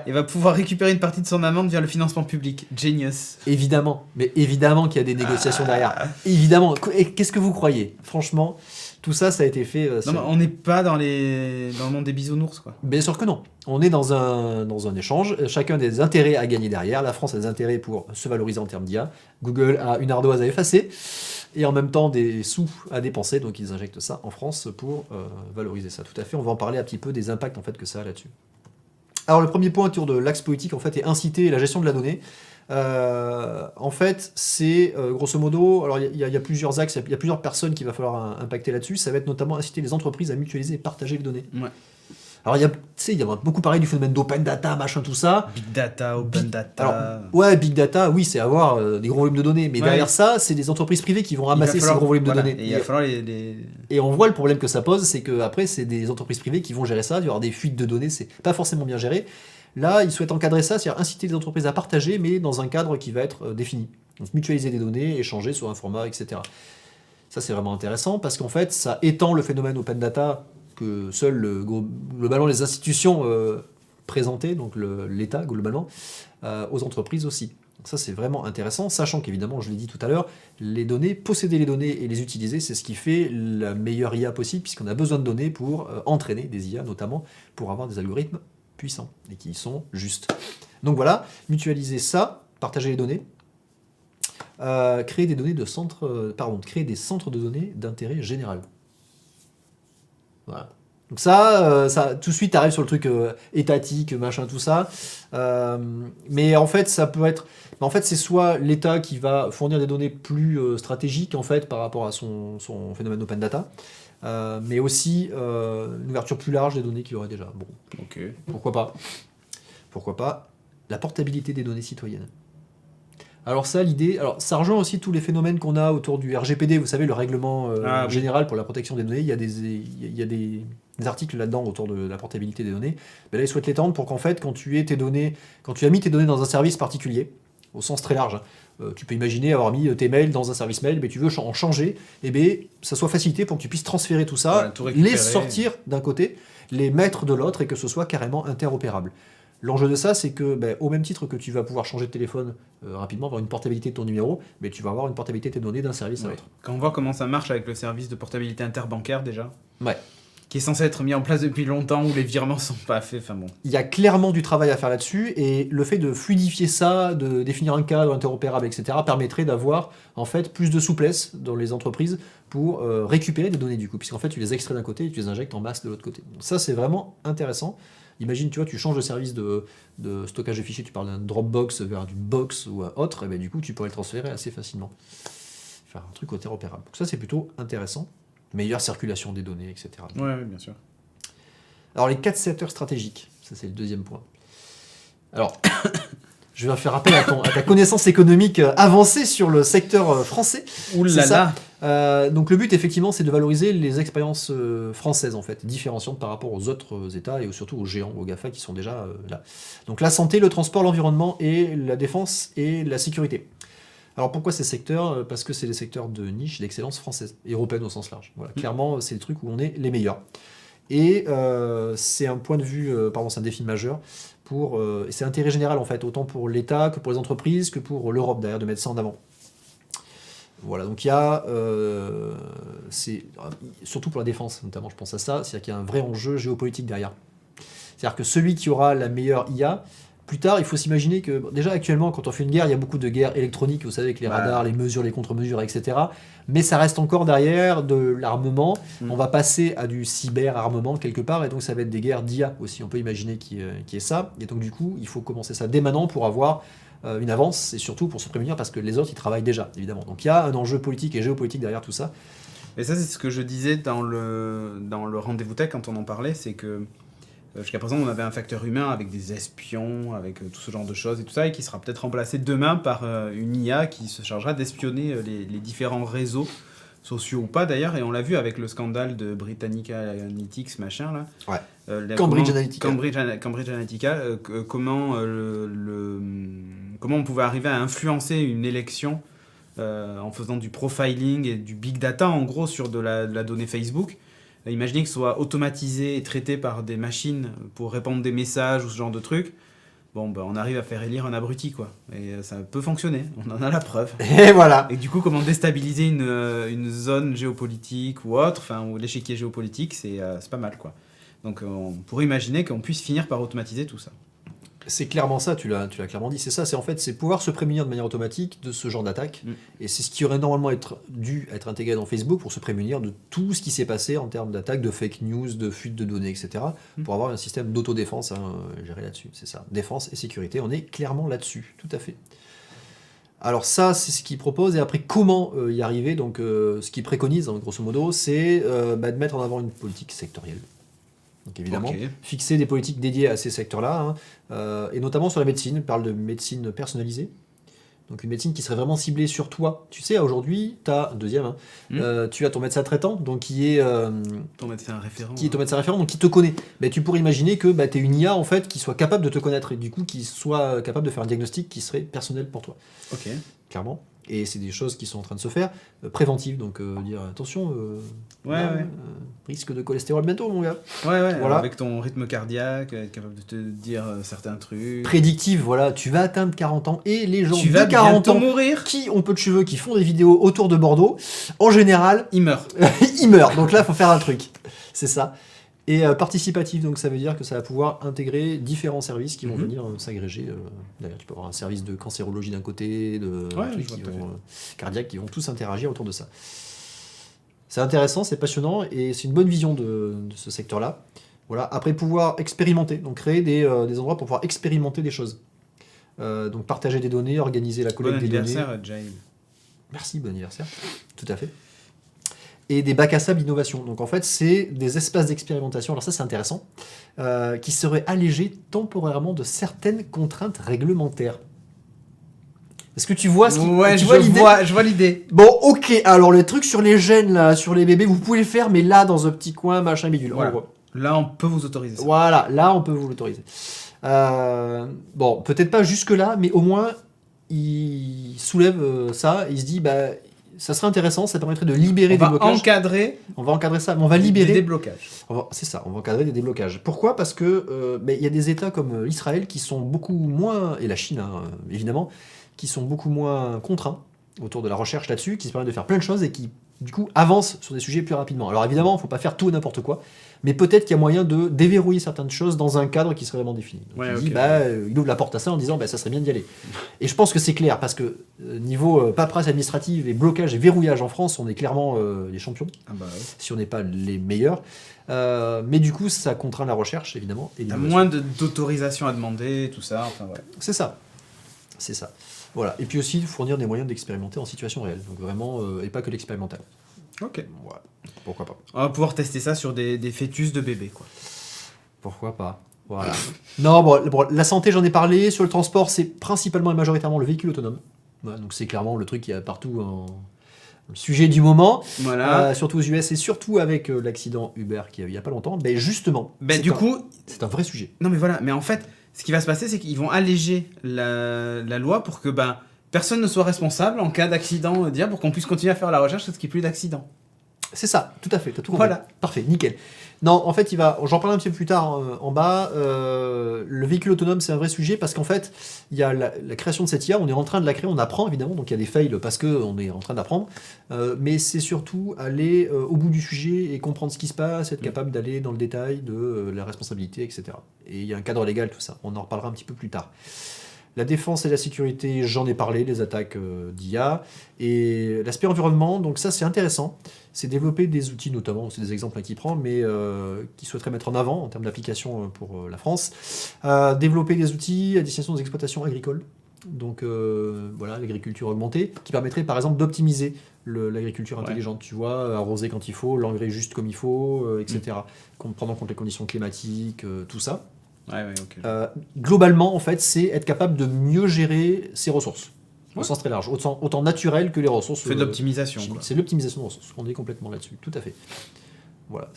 et va pouvoir récupérer une partie de son amende via le financement public. Genius. Évidemment, mais évidemment qu'il y a des négociations derrière. Évidemment. Et qu'est-ce que vous croyez ? Franchement, Tout ça, ça a été fait. Non, mais on n'est pas dans le monde des bisounours, quoi. Bien sûr que non. On est dans un échange. Chacun a des intérêts à gagner derrière. La France a des intérêts pour se valoriser en termes d'IA. Google a une ardoise à effacer. Et en même temps, des sous à dépenser. Donc, ils injectent ça en France pour valoriser ça. Tout à fait. On va en parler un petit peu des impacts en fait, que ça a là-dessus. Alors, le premier point autour de l'axe politique, en fait, est inciter la gestion de la donnée. En fait, c'est grosso modo, alors il y a plusieurs axes, il y a plusieurs personnes qu'il va falloir impacter là-dessus. Ça va être notamment inciter les entreprises à mutualiser et partager les données. Ouais. Alors, il y a beaucoup parlé du phénomène d'open data, machin, tout ça. Big data, open data. Alors, ouais, big data, oui, c'est avoir des gros volumes de données. Mais derrière ça, c'est des entreprises privées qui vont ramasser ces gros volumes de données. Et il va falloir Et on voit le problème que ça pose, c'est qu'après, c'est des entreprises privées qui vont gérer ça. Il va y avoir des fuites de données, c'est pas forcément bien géré. Là, ils souhaitent encadrer ça, c'est-à-dire inciter les entreprises à partager, mais dans un cadre qui va être défini. Donc, mutualiser des données, échanger sur un format, etc. Ça, c'est vraiment intéressant parce qu'en fait, ça étend le phénomène open data que seules, globalement, les institutions présentaient, donc l'État, globalement, aux entreprises aussi. Donc ça, c'est vraiment intéressant, sachant qu'évidemment, je l'ai dit tout à l'heure, les données, posséder les données et les utiliser, c'est ce qui fait la meilleure IA possible, puisqu'on a besoin de données pour entraîner des IA, notamment pour avoir des algorithmes puissants et qui sont justes. Donc voilà, mutualiser ça, partager les données, créer des centres de données d'intérêt général. Voilà. Donc ça, tout de suite, tu arrives sur le truc étatique, machin, tout ça. Mais en fait, ça peut être... En fait, c'est soit l'État qui va fournir des données plus stratégiques, en fait, par rapport à son phénomène open data, mais aussi une ouverture plus large des données qu'il y aurait déjà. Bon, okay. Pourquoi pas la portabilité des données citoyennes. Alors ça, l'idée, ça rejoint aussi tous les phénomènes qu'on a autour du RGPD, vous savez, le règlement général pour la protection des données. Il y a des articles là-dedans autour de la portabilité des données. Mais là, ils souhaitent l'étendre pour qu'en fait, quand tu as mis tes données dans un service particulier, au sens très large, tu peux imaginer avoir mis tes mails dans un service mail, mais tu veux en changer, et bien, ça soit facilité pour que tu puisses transférer tout ça, les sortir d'un côté, les mettre de l'autre, et que ce soit carrément interopérable. L'enjeu de ça, c'est que, au même titre que tu vas pouvoir changer de téléphone rapidement, avoir une portabilité de ton numéro, mais tu vas avoir une portabilité de tes données d'un service à l'autre. Quand on voit comment ça marche avec le service de portabilité interbancaire déjà, ouais. Qui est censé être mis en place depuis longtemps, où les virements sont pas faits, enfin bon. Il y a clairement du travail à faire là-dessus, et le fait de fluidifier ça, de définir un cadre interopérable, etc., permettrait d'avoir en fait plus de souplesse dans les entreprises pour récupérer des données du coup, puisqu'en fait tu les extrais d'un côté et tu les injectes en masse de l'autre côté. Donc ça, c'est vraiment intéressant. Imagine, tu vois, tu changes de service de stockage de fichiers, tu parles d'un Dropbox vers du Box ou un autre, et bien du coup, tu pourrais le transférer assez facilement. Faire un truc interopérable. Donc ça, c'est plutôt intéressant. Meilleure circulation des données, etc. Ouais, bien sûr. Alors, les 4 secteurs stratégiques, ça c'est le deuxième point. Alors, je vais faire appel à ta connaissance économique avancée sur le secteur français. Ouh là là. Donc le but, effectivement, c'est de valoriser les expériences françaises, en fait, différenciantes par rapport aux autres États et surtout aux géants, aux GAFA qui sont déjà là. Donc la santé, le transport, l'environnement et la défense et la sécurité. Alors pourquoi ces secteurs ? Parce que c'est des secteurs de niche, d'excellence française, et européenne au sens large. Voilà, clairement, c'est les trucs où on est les meilleurs. Et c'est un point de vue, c'est un défi majeur. C'est intérêt général en fait, autant pour l'État que pour les entreprises, que pour l'Europe d'ailleurs, de mettre ça en avant. Voilà, donc il y a, surtout pour la défense notamment, je pense à ça, c'est-à-dire qu'il y a un vrai enjeu géopolitique derrière. C'est-à-dire que celui qui aura la meilleure IA, plus tard, il faut s'imaginer que, déjà actuellement, quand on fait une guerre, il y a beaucoup de guerres électroniques, vous savez, avec les radars, les mesures, les contre-mesures, etc. Mais ça reste encore derrière de l'armement. On va passer à du cyber-armement quelque part, et donc ça va être des guerres d'IA aussi. On peut imaginer qu'il y ait ça. Et donc du coup, il faut commencer ça dès maintenant pour avoir une avance, et surtout pour se prémunir, parce que les autres, ils travaillent déjà, évidemment. Donc il y a un enjeu politique et géopolitique derrière tout ça. Et ça, c'est ce que je disais dans le rendez-vous tech quand on en parlait, c'est que jusqu'à présent, on avait un facteur humain avec des espions, avec tout ce genre de choses et tout ça, et qui sera peut-être remplacé demain par une IA qui se chargera d'espionner les différents réseaux, sociaux ou pas d'ailleurs, et on l'a vu avec le scandale de Britannica Analytics, machin là. Ouais. Cambridge Analytica. Cambridge Analytica, comment on pouvait arriver à influencer une élection en faisant du profiling et du big data en gros sur de la donnée Facebook. Imaginez que ce soit automatisé et traité par des machines pour répondre des messages ou ce genre de trucs. bon, bah, on arrive à faire élire un abruti, quoi. Et ça peut fonctionner, on en a la preuve. Et voilà. Et du coup, comment déstabiliser une zone géopolitique ou autre, enfin, ou l'échiquier géopolitique, c'est pas mal, quoi. Donc on pourrait imaginer qu'on puisse finir par automatiser tout ça. C'est clairement ça, tu l'as clairement dit, c'est ça, c'est pouvoir se prémunir de manière automatique de ce genre d'attaque, et c'est ce qui aurait normalement dû être intégré dans Facebook pour se prémunir de tout ce qui s'est passé en termes d'attaque, de fake news, de fuite de données, etc., pour avoir un système d'autodéfense géré là-dessus, c'est ça, défense et sécurité, on est clairement là-dessus, tout à fait. Alors ça, c'est ce qu'ils proposent, et après comment y arriver, donc ce qu'ils préconisent, grosso modo, c'est de mettre en avant une politique sectorielle. Donc évidemment, fixer des politiques dédiées à ces secteurs-là, et notamment sur la médecine. On parle de médecine personnalisée. Donc une médecine qui serait vraiment ciblée sur toi. Tu sais, aujourd'hui, tu as, tu as ton médecin traitant, donc qui est ton médecin référent. Qui est ton médecin référent, donc qui te connaît. Mais tu pourrais imaginer que tu es une IA en fait, qui soit capable de te connaître, et du coup qui soit capable de faire un diagnostic qui serait personnel pour toi. Ok. Clairement. Et c'est des choses qui sont en train de se faire, préventives, donc dire attention, risque de cholestérol bientôt, mon gars. Ouais, voilà. Avec ton rythme cardiaque, être capable de te dire certains trucs. Prédictive, voilà, tu vas atteindre 40 ans, et les gens tu de vas 40 ans mourir. Qui ont peu de cheveux, qui font des vidéos autour de Bordeaux, en général, ils meurent. Ils meurent, donc là, il faut faire un truc. C'est ça. Et participatif, donc ça veut dire que ça va pouvoir intégrer différents services qui vont venir s'agréger. D'ailleurs, tu peux avoir un service de cancérologie d'un côté, de cardiaque, qui vont tous interagir autour de ça. C'est intéressant, c'est passionnant, et c'est une bonne vision de ce secteur-là. Voilà. Après, pouvoir expérimenter, donc créer des endroits pour pouvoir expérimenter des choses. Donc partager des données, organiser la collecte des données. Bon anniversaire, Jail. Merci, bon anniversaire. Tout à fait. Et des bacs à sable d'innovation. Donc en fait, c'est des espaces d'expérimentation, alors ça c'est intéressant, qui seraient allégés temporairement de certaines contraintes réglementaires. Est-ce que tu vois ce qui... Ouais, je vois l'idée. Bon, ok, alors le truc sur les gènes, là, sur les bébés, vous pouvez le faire, mais là, dans un petit coin, machin, bidule. Voilà. Là, on peut vous autoriser ça. Voilà, là, on peut vous l'autoriser. Bon, peut-être pas jusque-là, mais au moins, il soulève ça, et il se dit, ça serait intéressant, ça permettrait de libérer des blocages. On va encadrer ça, mais on va libérer... Des déblocages. C'est ça, on va encadrer des déblocages. Pourquoi ? Parce que il y a des États comme Israël qui sont beaucoup moins, et la Chine évidemment, qui sont beaucoup moins contraints autour de la recherche là-dessus, qui se permettent de faire plein de choses et qui, du coup, avancent sur des sujets plus rapidement. Alors évidemment, il ne faut pas faire tout et n'importe quoi, mais peut-être qu'il y a moyen de déverrouiller certaines choses dans un cadre qui serait vraiment défini. Donc il ouvre la porte à ça en disant ça serait bien d'y aller. Et je pense que c'est clair, parce que niveau paperasse administrative et blocage et verrouillage en France, on est clairement les champions, si on n'est pas les meilleurs. Mais du coup, ça contraint la recherche, évidemment. Il y a moins d'autorisation à demander, tout ça. Enfin, ouais. C'est ça. Voilà. Et puis aussi, fournir des moyens d'expérimenter en situation réelle. Donc vraiment, et pas que l'expérimental. Ok. Voilà. Pourquoi pas. On va pouvoir tester ça sur des fœtus de bébés, quoi. Pourquoi pas. Voilà. Non, bon, la santé, j'en ai parlé. Sur le transport, c'est principalement et majoritairement le véhicule autonome. Voilà, donc c'est clairement le truc qui est partout le sujet du moment. Voilà. Surtout aux US, et surtout avec l'accident Uber qu'il y a eu il n'y a pas longtemps. C'est un vrai sujet. Non, mais voilà. Mais en fait, ce qui va se passer, c'est qu'ils vont alléger la loi pour que personne ne soit responsable en cas d'accident, pour qu'on puisse continuer à faire la recherche parce qu'il n'y ait plus d'accident. C'est ça, tout à fait, t'as tout compris. Voilà. Parfait, nickel. Non, en fait, j'en parlerai un petit peu plus tard en bas, le véhicule autonome, c'est un vrai sujet, parce qu'en fait, il y a la création de cette IA, on est en train de la créer, on apprend évidemment, donc il y a des fails parce qu'on est en train d'apprendre, mais c'est surtout aller au bout du sujet et comprendre ce qui se passe, être capable d'aller dans le détail de la responsabilité, etc. Et il y a un cadre légal, tout ça, on en reparlera un petit peu plus tard. La défense et la sécurité, j'en ai parlé, les attaques d'IA. Et l'aspect environnement, donc ça c'est intéressant. C'est développer des outils, notamment, c'est des exemples qu'il prend, mais qui souhaiterait mettre en avant en termes d'application pour la France. Développer des outils à destination des exploitations agricoles. Donc l'agriculture augmentée, qui permettrait par exemple d'optimiser l'agriculture intelligente. Tu vois, arroser quand il faut, l'engrais juste comme il faut, etc. Prendre en compte les conditions climatiques, tout ça. Okay. Globalement, en fait, c'est être capable de mieux gérer ses ressources, au sens très large, autant naturel que les ressources. C'est de l'optimisation. C'est de l'optimisation de ressources. On est complètement là-dessus, tout à fait. Voilà.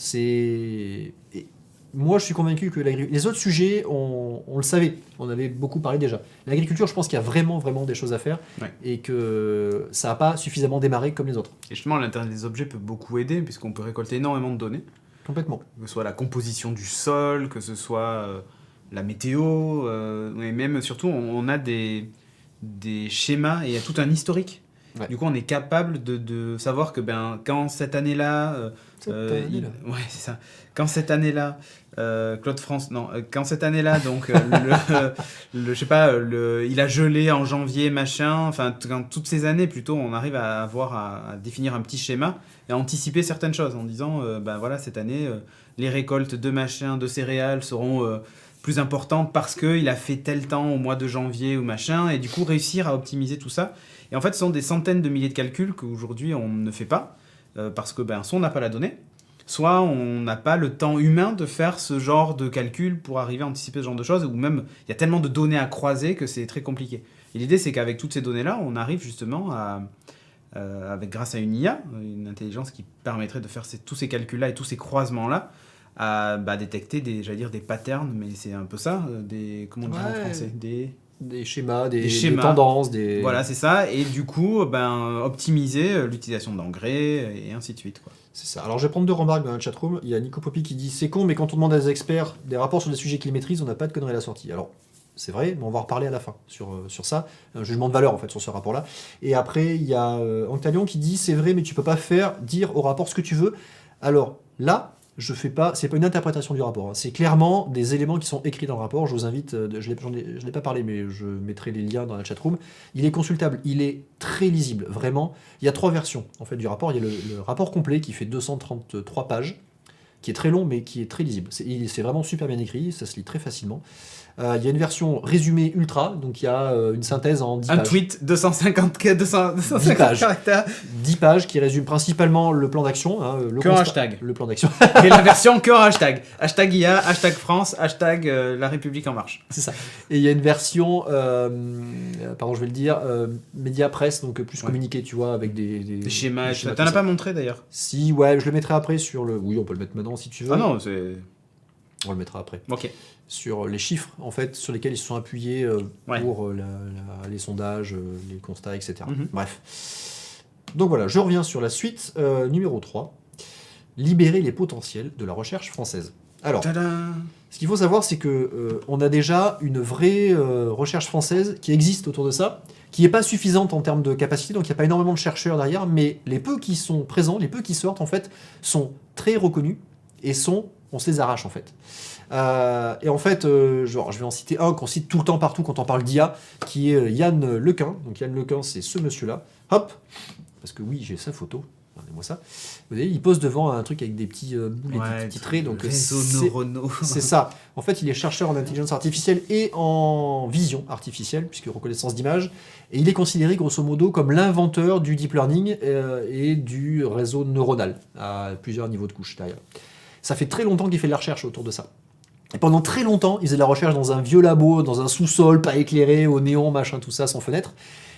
Moi, je suis convaincu que les autres sujets, on le savait, on avait beaucoup parlé déjà. L'agriculture, je pense qu'il y a vraiment, vraiment des choses à faire, et que ça n'a pas suffisamment démarré comme les autres. Et justement, l'Internet des objets peut beaucoup aider, puisqu'on peut récolter énormément de données. Complètement. Que ce soit la composition du sol, que ce soit la météo, et même surtout on a des schémas et il y a tout un historique. Ouais. Du coup, on est capable de savoir que quand cette année-là, ouais, c'est ça. Quand cette année-là, Claude France, non, quand cette année-là, donc je sais pas, il a gelé en janvier, machin. Enfin, quand toutes ces années, plutôt, on arrive à définir un petit schéma et à anticiper certaines choses en disant, voilà, cette année, les récoltes de machin, de céréales seront plus importantes parce qu'il a fait tel temps au mois de janvier ou machin, et du coup réussir à optimiser tout ça. Et en fait, ce sont des centaines de milliers de calculs qu'aujourd'hui on ne fait pas, parce que soit on n'a pas la donnée, soit on n'a pas le temps humain de faire ce genre de calcul pour arriver à anticiper ce genre de choses, ou même il y a tellement de données à croiser que c'est très compliqué. Et l'idée, c'est qu'avec toutes ces données-là, on arrive justement grâce à une IA, une intelligence qui permettrait de faire tous ces calculs-là et tous ces croisements-là, à détecter des patterns, mais c'est un peu ça, comment on dit en français, des schémas, des schémas. tendances, Voilà, c'est ça, et du coup, optimiser l'utilisation d'engrais, et ainsi de suite, quoi. C'est ça. Alors je vais prendre 2 remarques dans la chatroom. Il y a Nico Poppy qui dit « C'est con, mais quand on demande à des experts des rapports sur des sujets qu'ils maîtrisent, on n'a pas de conneries à la sortie. » Alors, c'est vrai, mais on va en reparler à la fin sur ça. Un jugement de valeur, en fait, sur ce rapport-là. Et après, il y a Anctalion qui dit « C'est vrai, mais tu peux pas dire au rapport ce que tu veux. » Alors, là, je fais pas, c'est pas une interprétation du rapport, hein. C'est clairement des éléments qui sont écrits dans le rapport. Je vous invite, je l'ai pas parlé, mais je mettrai les liens dans la chatroom. Il est consultable, il est très lisible, vraiment. Il y a 3 versions en fait du rapport. Il y a le rapport complet qui fait 233 pages, qui est très long mais qui est très lisible. C'est vraiment super bien écrit, ça se lit très facilement. Il y a une version résumée ultra, donc il y a une synthèse en 10 pages. Un tweet, 250 caractères. 10 pages qui résume principalement le plan d'action. Hein, hashtag. Le plan d'action. Et la version que en hashtag. Hashtag IA, hashtag France, hashtag La République En Marche. C'est ça. Et il y a une version, pardon, je vais le dire, média presse, donc plus communiqué, tu vois, avec des schémas. T'en as pas montré d'ailleurs? Si, ouais, je le mettrai après sur le... Oui, on peut le mettre maintenant si tu veux. Ah non, c'est... On le mettra après. Ok. Sur les chiffres, en fait, sur lesquels ils se sont appuyés pour les sondages, les constats, etc. Bref. Donc voilà, je reviens sur la suite. Numéro 3. Libérer les potentiels de la recherche française. Alors, ce qu'il faut savoir, c'est que on a déjà une vraie recherche française qui existe autour de ça, qui n'est pas suffisante en termes de capacité, donc il n'y a pas énormément de chercheurs derrière, mais les peu qui sont présents, les peu qui sortent, en fait, sont très reconnus et on se les arrache, en fait. Et en fait, je vais en citer un qu'on cite tout le temps partout quand on parle d'IA, qui est Yann Lequin. Donc Yann Lequin, c'est ce monsieur-là. Hop, parce que oui, j'ai sa photo. Regardez-moi ça. Vous voyez, il pose devant un truc avec des petits boules et des petits traits. Donc réseaux neuronaux. C'est ça. En fait, il est chercheur en intelligence artificielle et en vision artificielle, puisque reconnaissance d'image. Et il est considéré grosso modo comme l'inventeur du deep learning et du réseau neuronal, à plusieurs niveaux de couches derrière. Ça fait très longtemps qu'il fait de la recherche autour de ça. Et pendant très longtemps, il faisait de la recherche dans un vieux labo, dans un sous-sol, pas éclairé, au néon, machin, tout ça, sans fenêtre.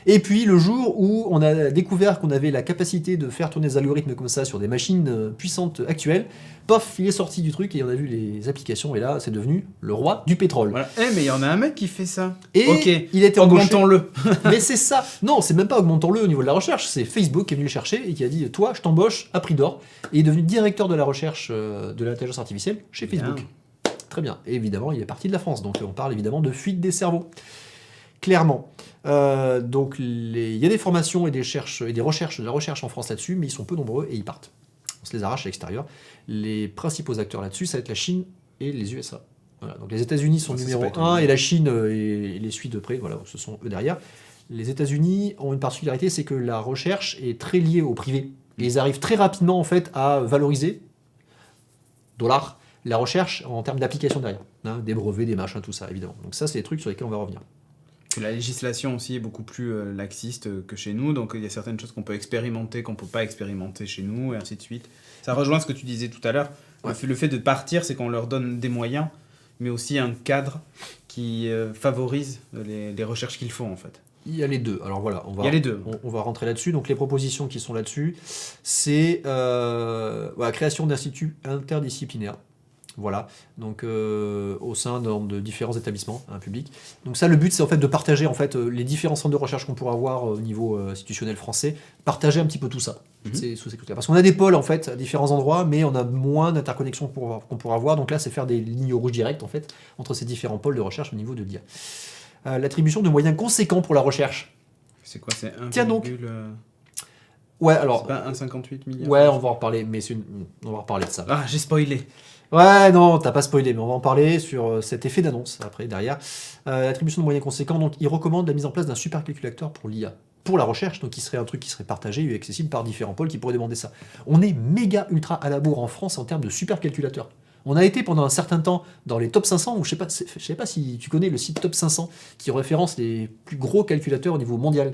Et puis, le jour où on a découvert qu'on avait la capacité de faire tourner des algorithmes comme ça sur des machines puissantes actuelles, pof, il est sorti du truc et on a vu les applications, et là, c'est devenu le roi du pétrole. Voilà. Mais il y en a un mec qui fait ça. Et ok, il était embauché. Augmentons-le. Mais c'est ça. Non, c'est même pas augmentons-le au niveau de la recherche, c'est Facebook qui est venu le chercher et qui a dit, toi, je t'embauche à prix d'or. Et il est devenu directeur de la recherche de l'intelligence artificielle chez Facebook. Très bien. Et évidemment, il est parti de la France. Donc, on parle évidemment de fuite des cerveaux. Clairement. Donc, il y a des formations et des recherches, de la recherche en France là-dessus, mais ils sont peu nombreux et ils partent. On se les arrache à l'extérieur. Les principaux acteurs là-dessus, ça va être la Chine et les USA. Voilà. Donc, les États-Unis sont numéro 1 et la Chine et les suit de près. Voilà, ce sont eux derrière. Les États-Unis ont une particularité, c'est que la recherche est très liée au privé. Et ils arrivent très rapidement, en fait, à valoriser $ la recherche en termes d'application derrière, hein, des brevets, des machins, tout ça, évidemment. Donc ça, c'est des trucs sur lesquels on va revenir. Que la législation aussi est beaucoup plus laxiste que chez nous, donc il y a certaines choses qu'on peut expérimenter, qu'on peut pas expérimenter chez nous, et ainsi de suite. Ça rejoint ce que tu disais tout à l'heure. Ouais. Le fait de partir, c'est qu'on leur donne des moyens, mais aussi un cadre qui favorise les recherches qu'ils font, en fait. Il y a les deux. Alors voilà, il y a les deux. On va rentrer là-dessus. Donc les propositions qui sont là-dessus, c'est création d'instituts interdisciplinaires. Voilà, donc au sein de différents établissements publics. Donc ça, le but, c'est en fait de partager en fait les différents centres de recherche qu'on pourrait avoir au niveau institutionnel français, partager un petit peu tout ça. C'est sous ces critères. Parce qu'on a des pôles en fait à différents endroits, mais on a moins d'interconnexions qu'on pourrait avoir. Donc là, c'est faire des lignes rouges directes en fait entre ces différents pôles de recherche au niveau de l'IA. L'attribution de moyens conséquents pour la recherche. C'est quoi? C'est 1, Tiens donc. Ouais, alors. C'est pas 1,58 milliard? Ouais, on va en reparler, mais on va reparler de ça. Ah, j'ai spoilé. Ouais, non, t'as pas spoilé, mais on va en parler sur cet effet d'annonce après, derrière. L'attribution de moyens conséquents, donc il recommande la mise en place d'un supercalculateur pour l'IA. Pour la recherche, donc qui serait un truc qui serait partagé et accessible par différents pôles qui pourraient demander ça. On est méga ultra à la bourre en France en termes de supercalculateurs. On a été pendant un certain temps dans les top 500, ou je sais pas si tu connais le site top 500 qui référence les plus gros calculateurs au niveau mondial.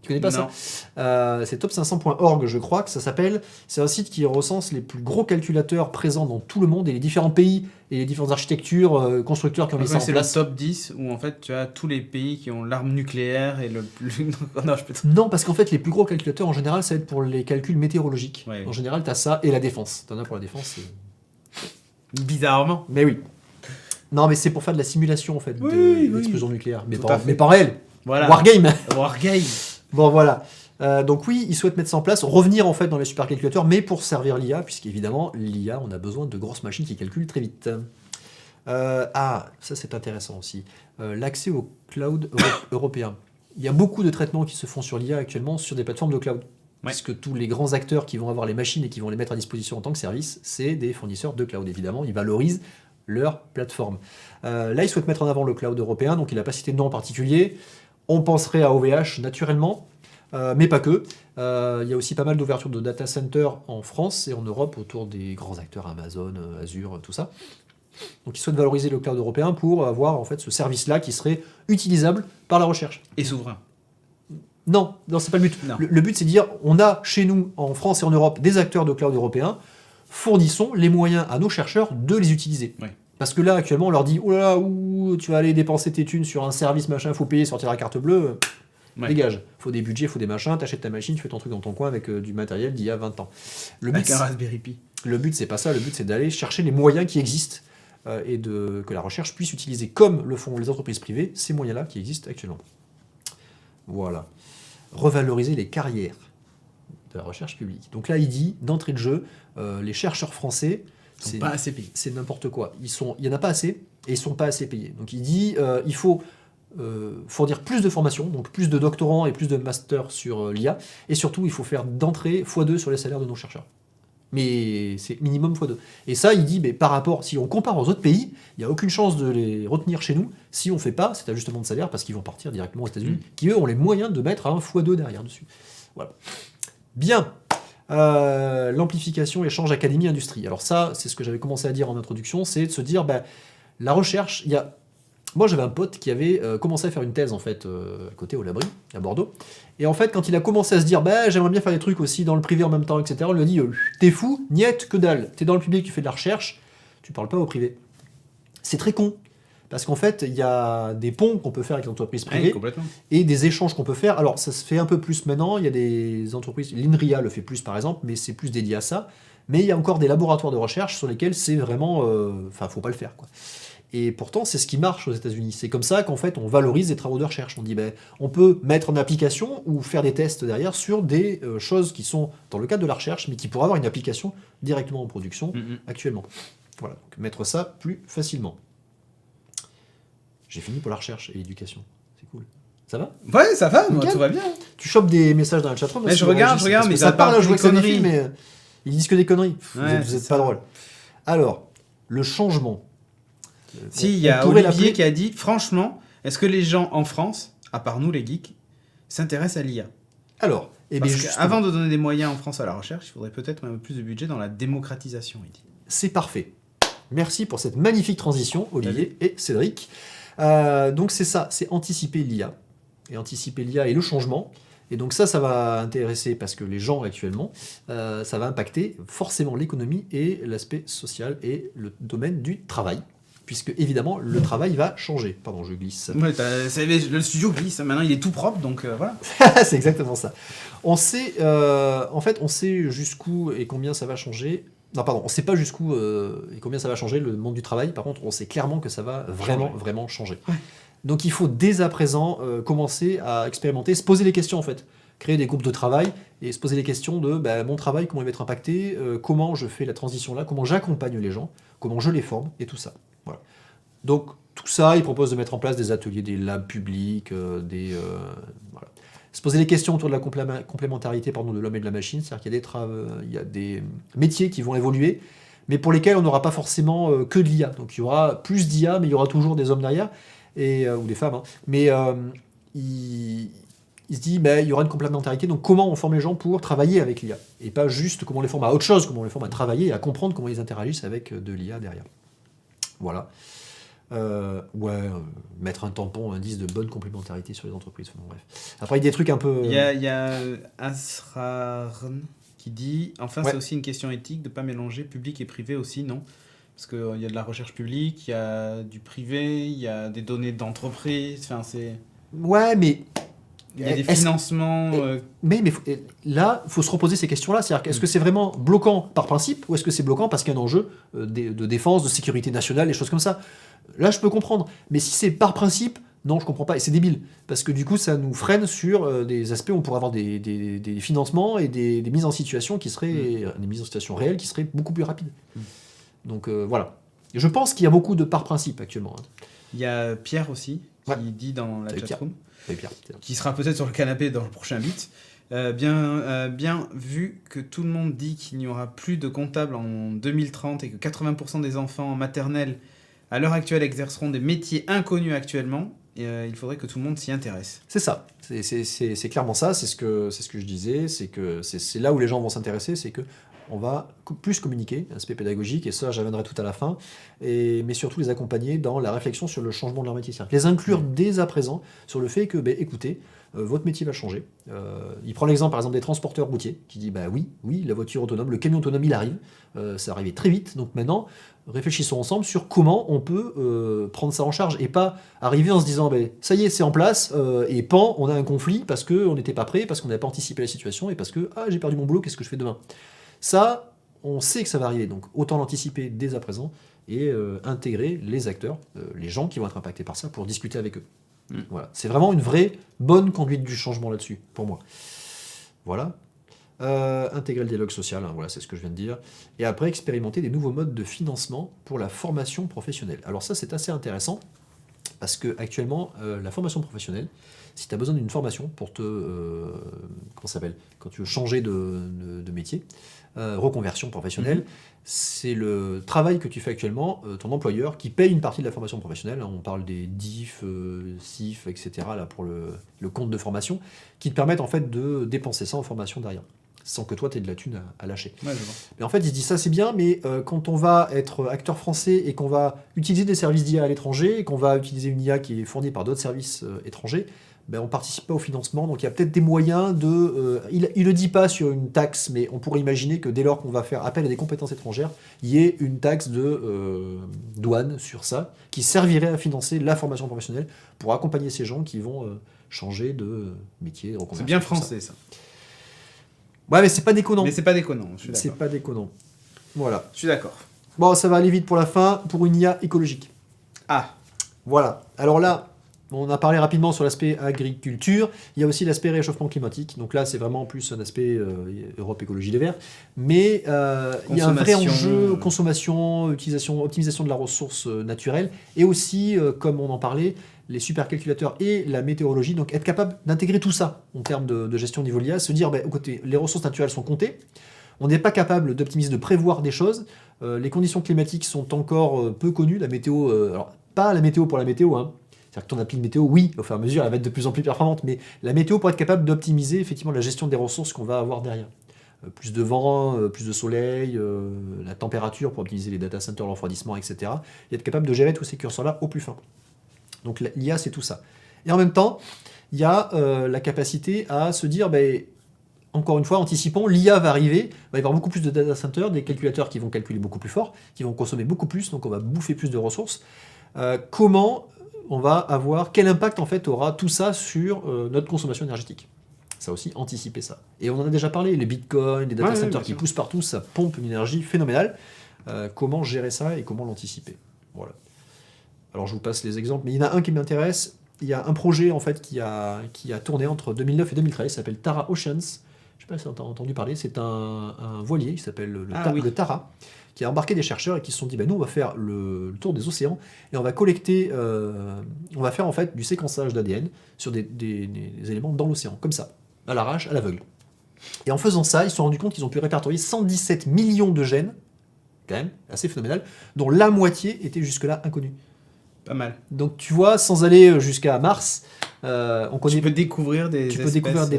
Tu connais pas Non. ça? C'est top500.org, je crois que ça s'appelle. C'est un site qui recense les plus gros calculateurs présents dans tout le monde et les différents pays et les différentes architectures, constructeurs qui ont mis ça en C'est place. le top 10 où en fait tu as tous les pays qui ont l'arme nucléaire et le plus. Non, je peux te- Non, parce qu'en fait, les plus gros calculateurs, en général, ça va être pour les calculs météorologiques. Ouais. En général, tu as ça et la défense. T'en as pour la défense. Bizarrement. Mais oui. Non, mais c'est pour faire de la simulation, en fait, Oui, de oui. l'explosion nucléaire. Mais Tout pas, à fait. mais pas réel. Voilà. Wargame. Wargame. Bon, voilà. Donc oui, ils souhaitent mettre ça en place, revenir en fait dans les supercalculateurs, mais pour servir l'IA, puisqu'évidemment, l'IA, on a besoin de grosses machines qui calculent très vite. Ça c'est intéressant aussi. L'accès au cloud européen. Il y a beaucoup de traitements qui se font sur l'IA actuellement sur des plateformes de cloud. Ouais. Puisque tous les grands acteurs qui vont avoir les machines et qui vont les mettre à disposition en tant que service, c'est des fournisseurs de cloud, évidemment. Ils valorisent leur plateforme. Là, ils souhaitent mettre en avant le cloud européen, donc il n'a pas cité de nom en particulier. On penserait à OVH naturellement, mais pas que. Il y a aussi pas mal d'ouvertures de data centers en France et en Europe autour des grands acteurs Amazon, Azure, tout ça. Donc ils souhaitent valoriser le cloud européen pour avoir en fait ce service-là qui serait utilisable par la recherche. Et souverain. Non, c'est pas le but. Non. Le but c'est de dire on a chez nous en France et en Europe des acteurs de cloud européens, fournissons les moyens à nos chercheurs de les utiliser. Ouais. Parce que là actuellement on leur dit oh là là, tu vas aller dépenser tes thunes sur un service machin, faut payer, sortir la carte bleue. Ouais. Dégage, faut des budgets, faut des machins, t'achètes ta machine, tu fais ton truc dans ton coin avec du matériel d'il y a 20 ans. Le but, Avec un Raspberry Pi. le but, c'est pas ça, le but c'est d'aller chercher les moyens qui existent et que la recherche puisse utiliser, comme le font les entreprises privées, ces moyens-là qui existent actuellement. Voilà. Revaloriser les carrières de la recherche publique. Donc là, il dit, d'entrée de jeu, les chercheurs français, Ils sont pas assez payés. c'est n'importe quoi. Il n'y en a pas assez et ils sont pas assez payés. Donc il dit il faut fournir plus de formations, donc plus de doctorants et plus de masters sur l'IA, et surtout il faut faire d'entrée x2 sur les salaires de nos chercheurs. Mais c'est minimum x2. Et ça, il dit, mais par rapport, si on compare aux autres pays, il n'y a aucune chance de les retenir chez nous si on ne fait pas cet ajustement de salaire parce qu'ils vont partir directement aux États-Unis, qui eux ont les moyens de mettre un x2 derrière dessus. Voilà. Bien. L'amplification échange académie-industrie. Alors ça, c'est ce que j'avais commencé à dire en introduction, c'est de se dire, la recherche, moi j'avais un pote qui avait commencé à faire une thèse en fait à côté au Labri, à Bordeaux, et en fait quand il a commencé à se dire, j'aimerais bien faire des trucs aussi dans le privé en même temps, etc., on lui a dit, t'es fou, niette, que dalle, t'es dans le public, tu fais de la recherche, tu parles pas au privé. C'est très con. Parce qu'en fait, il y a des ponts qu'on peut faire avec les entreprises privées Ouais, complètement. et des échanges qu'on peut faire. Alors, ça se fait un peu plus maintenant. Il y a des entreprises, l'INRIA le fait plus par exemple, mais c'est plus dédié à ça. Mais il y a encore des laboratoires de recherche sur lesquels c'est vraiment. Faut pas le faire, quoi. Et pourtant, c'est ce qui marche aux États-Unis. C'est comme ça qu'en fait, on valorise les travaux de recherche. On dit, on peut mettre en application ou faire des tests derrière sur des choses qui sont dans le cadre de la recherche, mais qui pourraient avoir une application directement en production actuellement. Voilà, donc mettre ça plus facilement. J'ai fini pour la recherche et l'éducation. C'est cool. Ça va? Ouais, ça va, moi, Nickel. tout va bien. Tu chopes des messages dans la chatroom? Mais je regarde, mais ça ça parle, parle je que vois des que c'est des conneries. films, mais ils disent que des conneries. Ouais, Vous c'est êtes ça. pas drôle. Alors, le changement. Si, il y a on pourrait Olivier l'appeler- qui a dit, franchement, est-ce que les gens en France, à part nous les geeks, s'intéressent à l'IA? Alors, Parce justement, qu'avant de donner des moyens en France à la recherche, il faudrait peut-être un peu plus de budget dans la démocratisation, il dit. c'est parfait. Merci pour cette magnifique transition, Olivier et Cédric. Donc c'est ça, c'est anticiper l'IA. Et anticiper l'IA et le changement. Et donc ça va intéresser, parce que les gens actuellement, ça va impacter forcément l'économie et l'aspect social et le domaine du travail. Puisque évidemment, le travail va changer. Pardon, je glisse. Ouais, le studio glisse, maintenant il est tout propre, donc voilà. C'est exactement ça. On sait, en fait, on sait jusqu'où et combien ça va changer Non, pardon, on ne sait pas jusqu'où et combien ça va changer le monde du travail. Par contre, on sait clairement que ça va vraiment changer. Ouais. Donc il faut dès à présent commencer à expérimenter, se poser les questions en fait. Créer des groupes de travail et se poser les questions de mon travail, comment il va être impacté, comment je fais la transition là, comment j'accompagne les gens, comment je les forme et tout ça. Voilà. Donc tout ça, il propose de mettre en place des ateliers, des labs publics, voilà. Se poser les questions autour de la complémentarité de l'homme et de la machine, c'est-à-dire qu'il y a il y a des métiers qui vont évoluer, mais pour lesquels on n'aura pas forcément que de l'IA. Donc il y aura plus d'IA, mais il y aura toujours des hommes derrière, ou des femmes. Hein. Mais il se dit, il y aura une complémentarité, donc comment on forme les gens pour travailler avec l'IA, et pas juste comment on les forme à autre chose, comment on les forme à travailler et à comprendre comment ils interagissent avec de l'IA derrière. Voilà. Mettre un tampon, un indice de bonne complémentarité sur les entreprises. Enfin, bref. Après, il y a des trucs un peu. Il y a Asrarn qui dit enfin, Ouais. c'est aussi une question éthique de ne pas mélanger public et privé aussi, non? Parce qu'il y a de la recherche publique, il y a du privé, il y a des données d'entreprise, enfin, Ouais, mais. il y a des Est-ce- financements. Mais là, il faut se reposer ces questions-là. C'est-à-dire, est-ce que c'est vraiment bloquant par principe ou est-ce que c'est bloquant parce qu'il y a un enjeu de défense, de sécurité nationale, des choses comme ça? Là, je peux comprendre. Mais si c'est par principe, non, je comprends pas. Et c'est débile. Parce que du coup, ça nous freine sur des aspects où on pourrait avoir des financements et des mises en situation qui seraient. Des mises en situation réelles qui seraient beaucoup plus rapides. Donc voilà. Et je pense qu'il y a beaucoup de par principe actuellement. Hein. Il y a Pierre aussi qui Ouais. dit dans la Salut, chatroom, Salut, Pierre. qui sera peut-être sur le canapé dans le prochain beat. Bien vu que tout le monde dit qu'il n'y aura plus de comptables en 2030 et que 80% des enfants en maternelle à l'heure actuelle exerceront des métiers inconnus actuellement, il faudrait que tout le monde s'y intéresse. C'est ça, c'est clairement ça, c'est ce que je disais, c'est que c'est là où les gens vont s'intéresser, c'est que on va plus communiquer, aspect pédagogique, et ça, j'y reviendrai tout à la fin, mais surtout les accompagner dans la réflexion sur le changement de leur métier. C'est-à-dire les inclure dès à présent sur le fait que, écoutez, votre métier va changer. Il prend l'exemple, par exemple, des transporteurs routiers, qui dit, oui, la voiture autonome, le camion autonome, il arrive, ça arrive très vite, donc maintenant, réfléchissons ensemble sur comment on peut prendre ça en charge, et pas arriver en se disant, ça y est, c'est en place, et on a un conflit parce qu'on n'était pas prêt, parce qu'on n'avait pas anticipé la situation, et parce que, j'ai perdu mon boulot, qu'est-ce que je fais demain? Ça, on sait que ça va arriver, donc autant l'anticiper dès à présent et intégrer les acteurs, les gens qui vont être impactés par ça, pour discuter avec eux. Voilà. C'est vraiment une vraie bonne conduite du changement là-dessus, pour moi. Voilà. Intégrer le dialogue social, hein, voilà, c'est ce que je viens de dire. Et après, expérimenter des nouveaux modes de financement pour la formation professionnelle. Alors ça, c'est assez intéressant, parce que actuellement, la formation professionnelle, si tu as besoin d'une formation pour comment ça s'appelle, quand tu veux changer de métier, reconversion professionnelle, c'est le travail que tu fais actuellement, ton employeur, qui paye une partie de la formation professionnelle. Hein, on parle des DIF, CIF, etc. là, pour le compte de formation, qui te permettent en fait de dépenser ça en formation derrière, sans que toi tu aies de la thune à lâcher. Ouais, je vois. Mais en fait, il se dit ça c'est bien, mais quand on va être acteur français et qu'on va utiliser des services d'IA à l'étranger, et qu'on va utiliser une IA qui est fournie par d'autres services étrangers, on ne participe pas au financement, donc il y a peut-être des moyens de... il ne le dit pas sur une taxe, mais on pourrait imaginer que dès lors qu'on va faire appel à des compétences étrangères, il y ait une taxe de douane sur ça, qui servirait à financer la formation professionnelle pour accompagner ces gens qui vont changer de métier, de reconversion. C'est bien tout français, ça. Ouais, mais c'est pas déconnant. Mais c'est pas déconnant, je suis C'est d'accord. pas déconnant. Voilà. Je suis d'accord. Bon, ça va aller vite pour la fin, pour une IA écologique. Ah, Voilà. Alors là, on a parlé rapidement sur l'aspect agriculture. Il y a aussi l'aspect réchauffement climatique. Donc là, c'est vraiment plus un aspect Europe Écologie Les Verts. Mais il y a un vrai enjeu consommation, optimisation de la ressource naturelle. Et aussi, comme on en parlait, les supercalculateurs et la météorologie. Donc être capable d'intégrer tout ça en termes de gestion au niveau de l'IA. Se dire, écoutez, les ressources naturelles sont comptées. On n'est pas capable d'optimiser, de prévoir des choses. Les conditions climatiques sont encore peu connues. La météo, alors pas la météo pour la météo, hein. C'est-à-dire que ton appli de météo, oui, au fur et à mesure, elle va être de plus en plus performante, mais la météo pour être capable d'optimiser effectivement la gestion des ressources qu'on va avoir derrière. Plus de vent, plus de soleil, la température pour optimiser les data centers, le refroidissement, etc. Et être capable de gérer tous ces curseurs-là au plus fin. Donc l'IA, c'est tout ça. Et en même temps, il y a la capacité à se dire, encore une fois, anticipons, l'IA va arriver, il va y avoir beaucoup plus de data centers, des calculateurs qui vont calculer beaucoup plus fort, qui vont consommer beaucoup plus, donc on va bouffer plus de ressources. Comment on va avoir, quel impact en fait aura tout ça sur notre consommation énergétique? Ça aussi, anticiper ça. Et on en a déjà parlé, les bitcoins, les data centers bien qui sûr. poussent partout, ça pompe une énergie phénoménale. Comment gérer ça et comment l'anticiper? Voilà. Alors je vous passe les exemples, mais il y en a un qui m'intéresse. Il y a un projet en fait qui a tourné entre 2009 et 2013, il s'appelle Tara Oceans. Je ne sais pas si tu as entendu parler, c'est un voilier qui s'appelle le Tara, qui a embarqué des chercheurs et qui se sont dit, nous on va faire le tour des océans et on va collecter, on va faire en fait du séquençage d'ADN sur des éléments dans l'océan, comme ça, à l'arrache, à l'aveugle. Et en faisant ça, ils se sont rendus compte qu'ils ont pu répertorier 117 millions de gènes, quand même, assez phénoménal, dont la moitié était jusque-là inconnue. Pas mal. Donc tu vois, sans aller jusqu'à Mars, on connaît. Tu peux découvrir des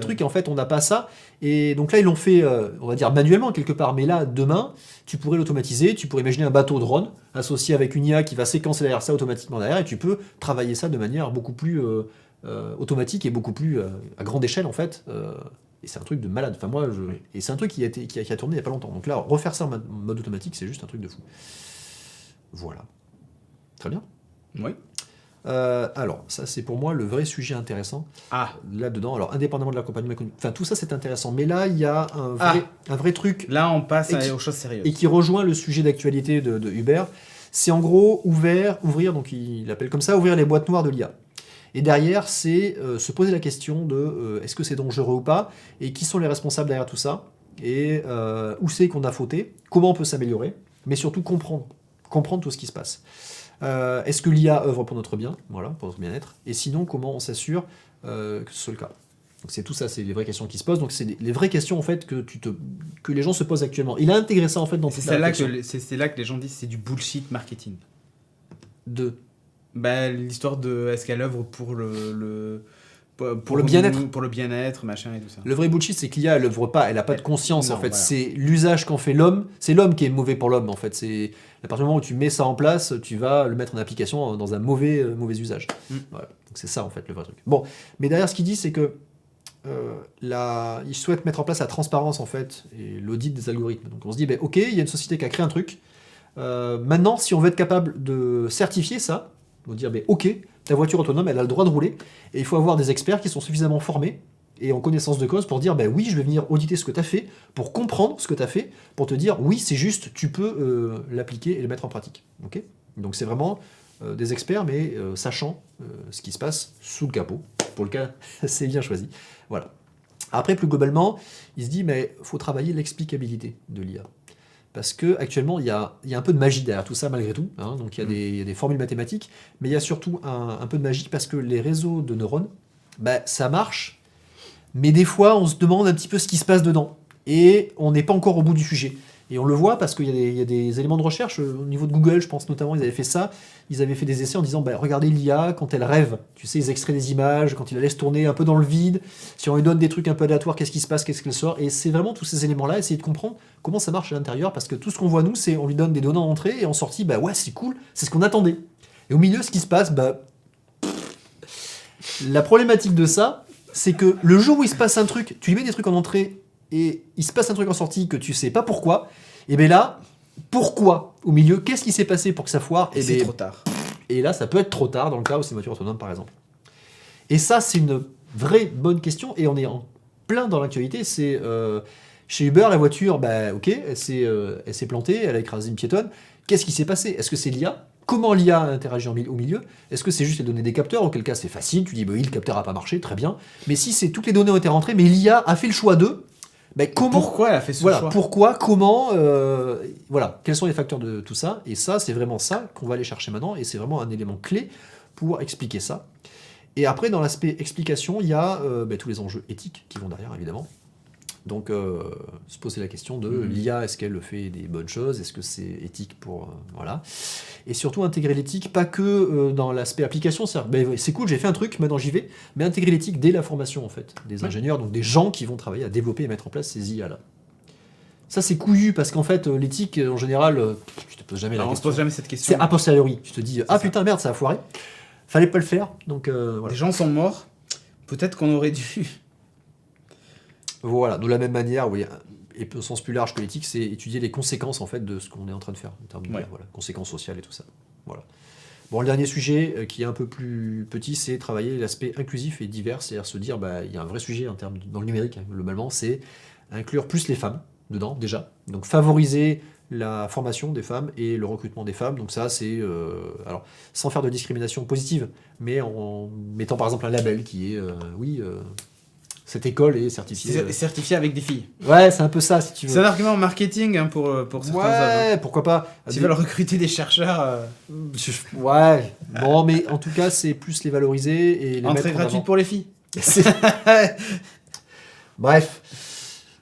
trucs et en fait on n'a pas ça. Et donc là ils l'ont fait, on va dire manuellement quelque part, mais là demain tu pourrais l'automatiser, tu pourrais imaginer un bateau drone associé avec une IA qui va séquencer derrière ça automatiquement derrière et tu peux travailler ça de manière beaucoup plus automatique et beaucoup plus à grande échelle en fait. Et c'est un truc de malade. Enfin moi, et c'est un truc qui a tourné il n'y a pas longtemps. Donc là refaire ça en mode automatique, c'est juste un truc de fou. Voilà. Très bien. Oui. Alors, ça c'est pour moi le vrai sujet intéressant là-dedans. Alors, indépendamment de l'accompagnement économique, enfin tout ça c'est intéressant, mais là il y a un vrai truc. Là on passe aux choses sérieuses. Et qui rejoint le sujet d'actualité de Hubert. C'est en gros ouvrir, donc il appelle comme ça, ouvrir les boîtes noires de l'IA. Et derrière, c'est se poser la question de est-ce que c'est dangereux ou pas, et qui sont les responsables derrière tout ça, et où c'est qu'on a fauté, comment on peut s'améliorer, mais surtout comprendre tout ce qui se passe. Est-ce que l'IA œuvre pour notre bien, voilà, pour notre bien-être, et sinon comment on s'assure que ce soit le cas. Donc c'est tout ça, c'est les vraies questions qui se posent. Donc c'est les vraies questions en fait que les gens se posent actuellement. Il a intégré ça en fait dans toute la réflexion. C'est là que les gens disent c'est du bullshit marketing. Bah, l'histoire de est-ce qu'elle œuvre pour le bien-être, pour le bien-être, machin et tout ça. Le vrai bullshit, c'est que l'IA, elle œuvre pas, elle a pas de conscience non, en fait. Voilà. C'est l'usage qu'en fait l'homme. C'est l'homme qui est mauvais pour l'homme en fait. C'est à partir du moment où tu mets ça en place, tu vas le mettre en application dans un mauvais usage. Voilà. Donc c'est ça en fait le vrai truc. Bon, mais derrière ce qu'il dit, c'est que il souhaite mettre en place la transparence en fait et l'audit des algorithmes. Donc on se dit, ok, il y a une société qui a créé un truc. Maintenant, si on veut être capable de certifier ça, on va dire, ok, ta voiture autonome, elle a le droit de rouler, et il faut avoir des experts qui sont suffisamment formés et en connaissance de cause pour dire, oui, je vais venir auditer ce que tu as fait, pour comprendre ce que tu as fait, pour te dire, oui, c'est juste, tu peux l'appliquer et le mettre en pratique. Okay, donc c'est vraiment des experts, mais sachant ce qui se passe sous le capot. Pour le cas, c'est bien choisi. Voilà. Après, plus globalement, il se dit, mais il faut travailler l'explicabilité de l'IA. Parce qu'actuellement, il y a un peu de magie derrière tout ça, malgré tout. Hein, donc il y a des formules mathématiques, mais il y a surtout un peu de magie parce que les réseaux de neurones, ça marche, mais des fois, on se demande un petit peu ce qui se passe dedans. Et on n'est pas encore au bout du sujet. Et on le voit parce qu'il y a des éléments de recherche, au niveau de Google, je pense notamment, ils avaient fait ça. Ils avaient fait des essais en disant, regardez l'IA, quand elle rêve, tu sais, ils extraient des images, quand ils la laissent tourner un peu dans le vide, si on lui donne des trucs un peu aléatoires, qu'est-ce qui se passe, qu'est-ce qu'elle sort. Et c'est vraiment tous ces éléments-là, essayer de comprendre comment ça marche à l'intérieur, parce que tout ce qu'on voit, nous, c'est on lui donne des données en entrée, et en sortie, ouais, c'est cool, c'est ce qu'on attendait. Et au milieu, ce qui se passe, la problématique de ça, c'est que le jour où il se passe un truc, tu lui mets des trucs en entrée, et il se passe un truc en sortie que tu sais pas pourquoi, et bien là, pourquoi au milieu, qu'est-ce qui s'est passé pour que ça foire? Et c'est trop tard. Et là, ça peut être trop tard dans le cas où c'est une voiture autonome, par exemple. Et ça, c'est une vraie bonne question, et on est en plein dans l'actualité. C'est chez Uber, la voiture, ok, elle s'est plantée, elle a écrasé une piétonne. Qu'est-ce qui s'est passé? Est-ce que c'est l'IA? Comment l'IA interagit au milieu? Est-ce que c'est juste les données des capteurs? Auquel cas, c'est facile. Tu dis, le capteur n'a pas marché, très bien. Mais si c'est toutes les données ont été rentrées, mais l'IA a fait le choix d'eux, pourquoi elle a fait ce choix? Pourquoi, comment, quels sont les facteurs de tout ça? Et ça, c'est vraiment ça qu'on va aller chercher maintenant, et c'est vraiment un élément clé pour expliquer ça. Et après, dans l'aspect explication, il y a tous les enjeux éthiques qui vont derrière, évidemment. Donc, se poser la question de l'IA, est-ce qu'elle fait des bonnes choses? Est-ce que c'est éthique pour... voilà. Et surtout, intégrer l'éthique, pas que dans l'aspect application. C'est cool, j'ai fait un truc, maintenant j'y vais. Mais intégrer l'éthique dès la formation, en fait. Des ingénieurs, donc des gens qui vont travailler à développer et mettre en place ces IA-là. Ça, c'est couillu, parce qu'en fait, l'éthique, en général, tu te poses jamais la question. On se pose jamais cette question. C'est a posteriori. Tu te dis, putain, merde, ça a foiré. Fallait pas le faire. Donc, voilà. Les gens sont morts. Peut-être qu'on aurait dû... Voilà, de la même manière, oui, et au sens plus large que l'éthique, c'est étudier les conséquences en fait de ce qu'on est en train de faire en termes de conséquences sociales et tout ça. Voilà. Bon, le dernier sujet qui est un peu plus petit, c'est travailler l'aspect inclusif et divers, c'est-à-dire se dire, il y a un vrai sujet en termes dans le numérique, hein, globalement, c'est inclure plus les femmes dedans, déjà. Donc favoriser la formation des femmes et le recrutement des femmes. Donc ça, c'est, alors, sans faire de discrimination positive, mais en mettant par exemple un label qui est, cette école est certifiée. Certifié avec des filles. Ouais, c'est un peu ça, si tu veux. C'est un argument marketing hein, pour certains hommes. Ouais, pourquoi pas. S'ils veulent recruter des chercheurs, Ouais, bon, mais en tout cas, c'est plus les valoriser et les entrée mettre en gratuite avant. pour les filles. Bref,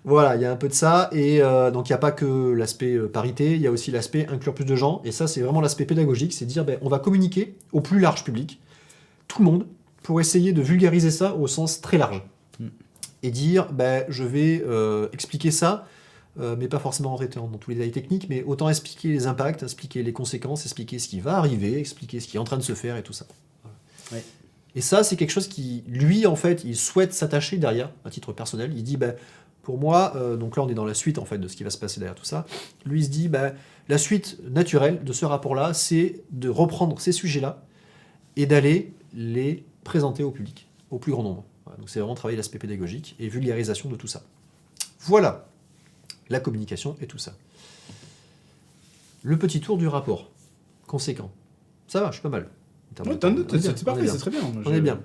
voilà, il y a un peu de ça. Et donc, il n'y a pas que l'aspect parité, il y a aussi l'aspect inclure plus de gens. Et ça, c'est vraiment l'aspect pédagogique, c'est dire, on va communiquer au plus large public, tout le monde, pour essayer de vulgariser ça au sens très large. Et dire, je vais expliquer ça, mais pas forcément rentrer dans tous les détails techniques, mais autant expliquer les impacts, expliquer les conséquences, expliquer ce qui va arriver, expliquer ce qui est en train de se faire et tout ça. Voilà. Ouais. Et ça, c'est quelque chose qui, lui, en fait, il souhaite s'attacher derrière, à titre personnel. Il dit, pour moi, donc là, on est dans la suite, en fait, de ce qui va se passer derrière tout ça. Lui, il se dit, la suite naturelle de ce rapport-là, c'est de reprendre ces sujets-là et d'aller les présenter au public, au plus grand nombre. Voilà, donc c'est vraiment travailler l'aspect pédagogique et vulgarisation de tout ça. Voilà, la communication et tout ça. Le petit tour du rapport, conséquent. Ça va, je suis pas mal. Ouais, t'en doutes, c'est parfait, c'est très bien. On est bien.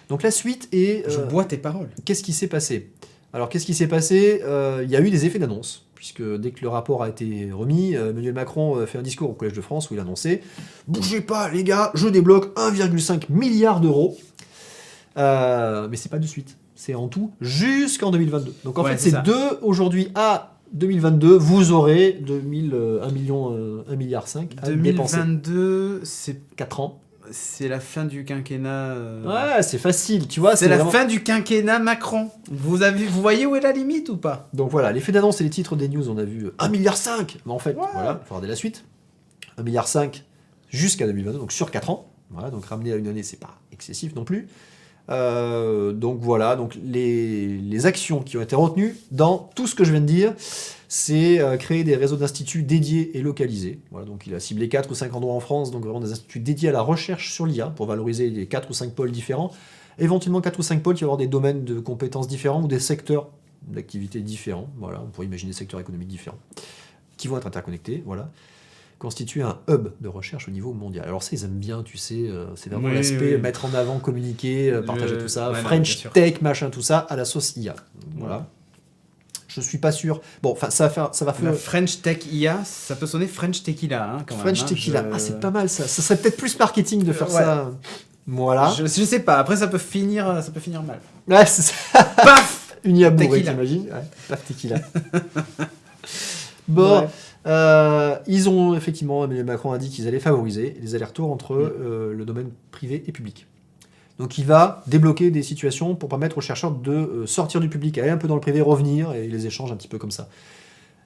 Donc la suite est... Je bois tes paroles. Qu'est-ce qui s'est passé ? Alors qu'est-ce qui s'est passé ? Il y a eu des effets d'annonce, puisque dès que le rapport a été remis, Emmanuel Macron fait un discours au Collège de France où il annonçait « Bougez pas les gars, je débloque 1,5 milliard d'euros ». Mais c'est pas de suite, c'est en tout jusqu'en 2022. Donc en fait, c'est de aujourd'hui à 2022, vous aurez 1,5 milliard à 2022, c'est 4 ans. C'est la fin du quinquennat. Ouais, c'est facile, tu vois. C'est la vraiment... fin du quinquennat Macron. Vous voyez où est la limite ou pas ? Donc voilà, l'effet d'annonce et les titres des news, on a vu 1,5 milliard. Mais en fait, voilà, il faut regarder la suite. 1,5 milliard jusqu'à 2022, donc sur 4 ans. Voilà, donc ramener à une année, c'est pas excessif non plus. Donc voilà, donc les actions qui ont été retenues dans tout ce que je viens de dire, c'est créer des réseaux d'instituts dédiés et localisés. Voilà, donc il a ciblé 4 ou 5 endroits en France, donc vraiment des instituts dédiés à la recherche sur l'IA pour valoriser les 4 ou 5 pôles différents. Éventuellement 4 ou 5 pôles qui vont avoir des domaines de compétences différents ou des secteurs d'activité différents. Voilà, on pourrait imaginer des secteurs économiques différents qui vont être interconnectés. Voilà. Constituer un hub de recherche au niveau mondial. Alors ça, ils aiment bien, tu sais, c'est vraiment l'aspect mettre en avant, communiquer, partager tout ça, French Tech, machin, tout ça, à la sauce IA. Voilà. Je suis pas sûr. Bon, enfin, ça va faire... La French Tech IA, ça peut sonner French Tequila, hein, quand French même. Tequila, ah, c'est pas mal ça. Ça serait peut-être plus marketing de faire ça. Voilà. Je sais pas, après ça peut finir mal. Ouais, c'est ça. Paf Une IA bourrée, t'imagines ? Ouais, paf, Tequila. Bon... Ouais. Ils ont effectivement, Emmanuel Macron a dit qu'ils allaient favoriser les allers-retours entre le domaine privé et public. Donc il va débloquer des situations pour permettre aux chercheurs de sortir du public, aller un peu dans le privé, revenir, et les échanges un petit peu comme ça.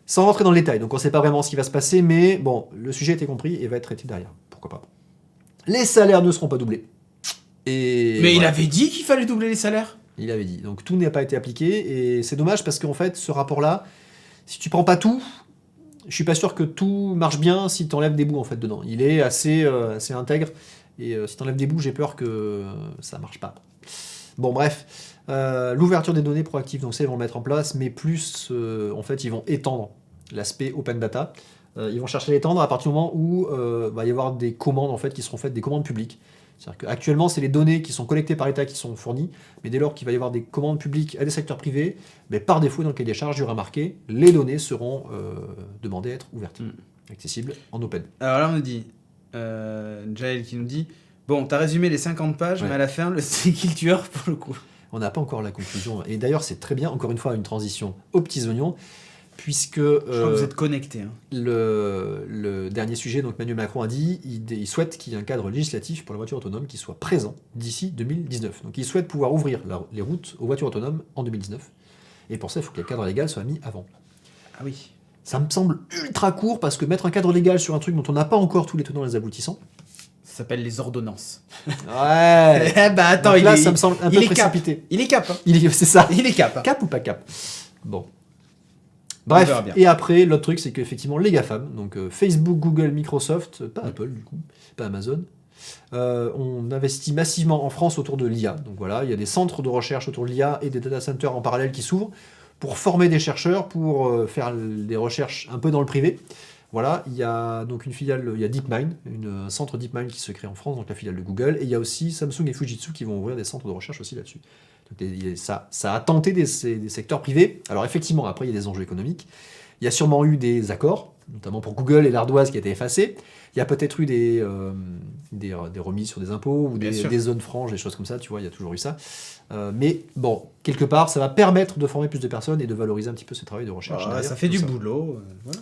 Sans rentrer dans le détail, donc on ne sait pas vraiment ce qui va se passer, mais bon, le sujet a été compris et va être traité derrière. Pourquoi pas. Les salaires ne seront pas doublés. Mais il avait dit qu'il fallait doubler les salaires. Il avait dit. Donc tout n'a pas été appliqué, et c'est dommage parce qu'en fait, ce rapport-là, si tu prends pas tout, je suis pas sûr que tout marche bien si tu enlèves des bouts en fait dedans. Il est assez intègre et si tu enlèves des bouts, j'ai peur que ça marche pas. Bon bref, l'ouverture des données proactives, donc ça ils vont le mettre en place, mais plus en fait ils vont étendre l'aspect open data. Ils vont chercher à l'étendre à partir du moment où va y avoir des commandes en fait qui seront faites, des commandes publiques. C'est-à-dire qu'actuellement, c'est les données qui sont collectées par l'État qui sont fournies, mais dès lors qu'il va y avoir des commandes publiques à des secteurs privés, par défaut, dans le cahier des charges, il y aura marqué « Les données seront demandées à être ouvertes, accessibles en open ». Alors là, on nous dit, Jaël qui nous dit « Bon, t'as résumé les 50 pages, mais à la fin, c'est qui le tueur pour le coup ?» On n'a pas encore la conclusion. Et d'ailleurs, c'est très bien, encore une fois, une transition aux petits oignons, puisque... je crois que vous êtes connectés. Hein. Le dernier sujet, donc Emmanuel Macron a dit, il souhaite qu'il y ait un cadre législatif pour la voiture autonome qui soit présent d'ici 2019. Donc il souhaite pouvoir ouvrir les routes aux voitures autonomes en 2019. Et pour ça, il faut que le cadre légal soit mis avant. Ah oui. Ça me semble ultra court, parce que mettre un cadre légal sur un truc dont on n'a pas encore tous les tenants et les aboutissants... Ça s'appelle les ordonnances. Ouais. Attends, donc là, ça me semble un peu précipité. Il est cap. Hein. C'est ça. Il est cap. Cap ou pas cap ? Bon. Bref, et après, l'autre truc, c'est qu'effectivement, les GAFAM, donc Facebook, Google, Microsoft, pas Apple du coup, pas Amazon, On investit massivement en France autour de l'IA. Donc voilà, il y a des centres de recherche autour de l'IA et des data centers en parallèle qui s'ouvrent pour former des chercheurs, pour faire des recherches un peu dans le privé. Voilà, il y a donc une filiale, il y a DeepMind, un centre DeepMind qui se crée en France, donc la filiale de Google, et il y a aussi Samsung et Fujitsu qui vont ouvrir des centres de recherche aussi là-dessus. Donc ça a tenté des secteurs privés. Alors effectivement, après il y a des enjeux économiques. Il y a sûrement eu des accords, notamment pour Google et l'ardoise qui a été effacée. Il y a peut-être eu des remises sur des impôts ou des zones franches, des choses comme ça, tu vois, il y a toujours eu ça. Mais bon, quelque part, ça va permettre de former plus de personnes et de valoriser un petit peu ce travail de recherche. Ça fait du boulot. Voilà.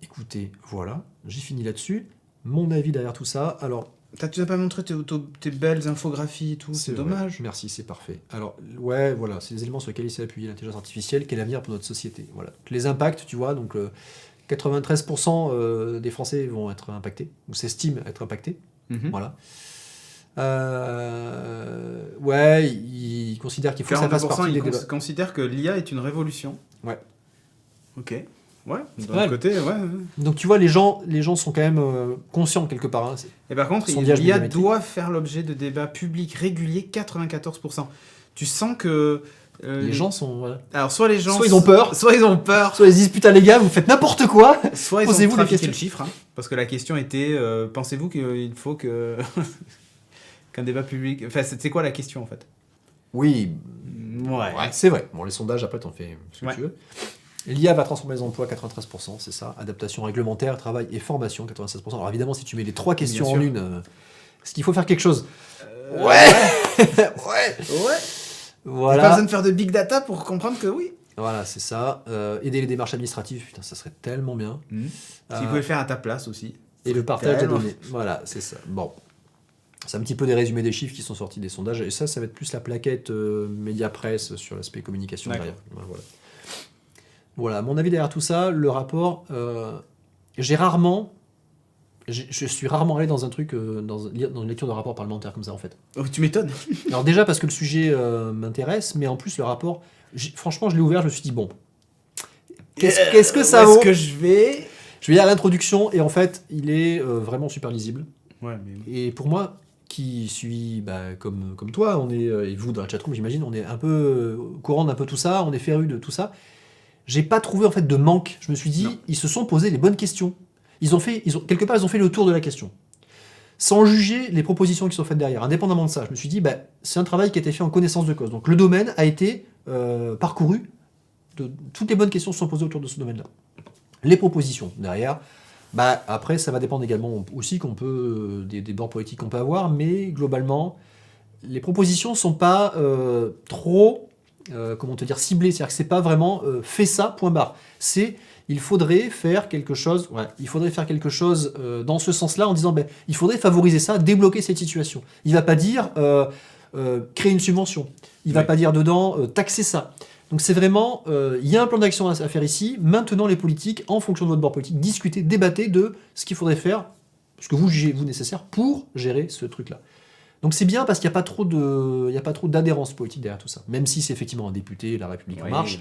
Écoutez, voilà, j'ai fini là-dessus. Mon avis derrière tout ça, alors... Tu n'as pas montré tes belles infographies et tout, c'est dommage. Merci, c'est parfait. Alors, ouais, voilà, c'est les éléments sur lesquels il s'est appuyé, l'intelligence artificielle, quel l'avenir pour notre société. Voilà. Les impacts, tu vois, donc 93% des Français vont être impactés, ou s'estiment être impactés. Voilà. Ouais, ils considèrent qu'il faut que ça fasse partie des débats. Ils considèrent que l'IA est une révolution. Ouais. Ok. Ouais, d'un côté, ouais. Donc tu vois, les gens sont quand même conscients quelque part. Hein. Et par contre, l'IA doit faire l'objet de débats publics réguliers, 94%. Tu sens que... les gens sont... Voilà. Alors, soit ils ont peur. Soit ils ont peur. Soit ils se disent, putain les gars, vous faites n'importe quoi. Soit ils ont trafiqué le chiffre. Hein, parce que la question était, pensez-vous qu'il faut que... qu'un débat public... Enfin, c'est quoi la question, en fait? Oui. Ouais, c'est vrai. Bon, les sondages, après, t'en fais ce que tu veux. L'IA va transformer les emplois, 93%, c'est ça. Adaptation réglementaire, travail et formation, 96%. Alors évidemment, si tu mets les trois questions en une, est-ce qu'il faut faire quelque chose? Ouais. Voilà. Pas besoin de faire de big data pour comprendre que oui. Voilà, c'est ça. Aider les démarches administratives, putain, ça serait tellement bien. S'ils pouvaient le faire à ta place aussi. Et le partage des données. Voilà, c'est ça. Bon. C'est un petit peu des résumés des chiffres qui sont sortis des sondages. Et ça va être plus la plaquette média presse sur l'aspect communication derrière. Voilà, mon avis derrière tout ça, le rapport, je suis rarement allé dans un truc, dans une lecture de rapport parlementaire comme ça en fait. Oh, tu m'étonnes. Alors déjà parce que le sujet m'intéresse, mais en plus le rapport, franchement je l'ai ouvert, je me suis dit bon, qu'est-ce que ça vaut? Est-ce que je vais lire l'introduction et en fait il est vraiment super lisible. Ouais, mais... Et pour moi, qui suis comme toi, on est, et vous dans la chatroom j'imagine, on est un peu au courant d'un peu tout ça, on est féru de tout ça. J'ai pas trouvé en fait de manque. Je me suis dit, ils se sont posés les bonnes questions. Quelque part, ils ont fait le tour de la question. Sans juger les propositions qui sont faites derrière. Indépendamment de ça, je me suis dit, c'est un travail qui a été fait en connaissance de cause. Donc le domaine a été parcouru. Toutes les bonnes questions se sont posées autour de ce domaine-là. Les propositions derrière, après, ça va dépendre également aussi des bords politiques qu'on peut avoir, mais globalement, les propositions sont pas trop... comment te dire, ciblé, c'est-à-dire que c'est pas vraiment fais ça, point barre. Il faudrait faire quelque chose, dans ce sens-là en disant il faudrait favoriser ça, débloquer cette situation. Il va pas dire créer une subvention, il va pas dire dedans taxer ça. Donc c'est vraiment, il y a un plan d'action à faire ici, maintenant les politiques, en fonction de votre bord politique, discutez, débattez de ce qu'il faudrait faire, ce que vous jugez vous nécessaire pour gérer ce truc-là. Donc c'est bien parce qu'il n'y a pas trop d'adhérence politique derrière tout ça. Même si c'est effectivement un député, La République En Marche,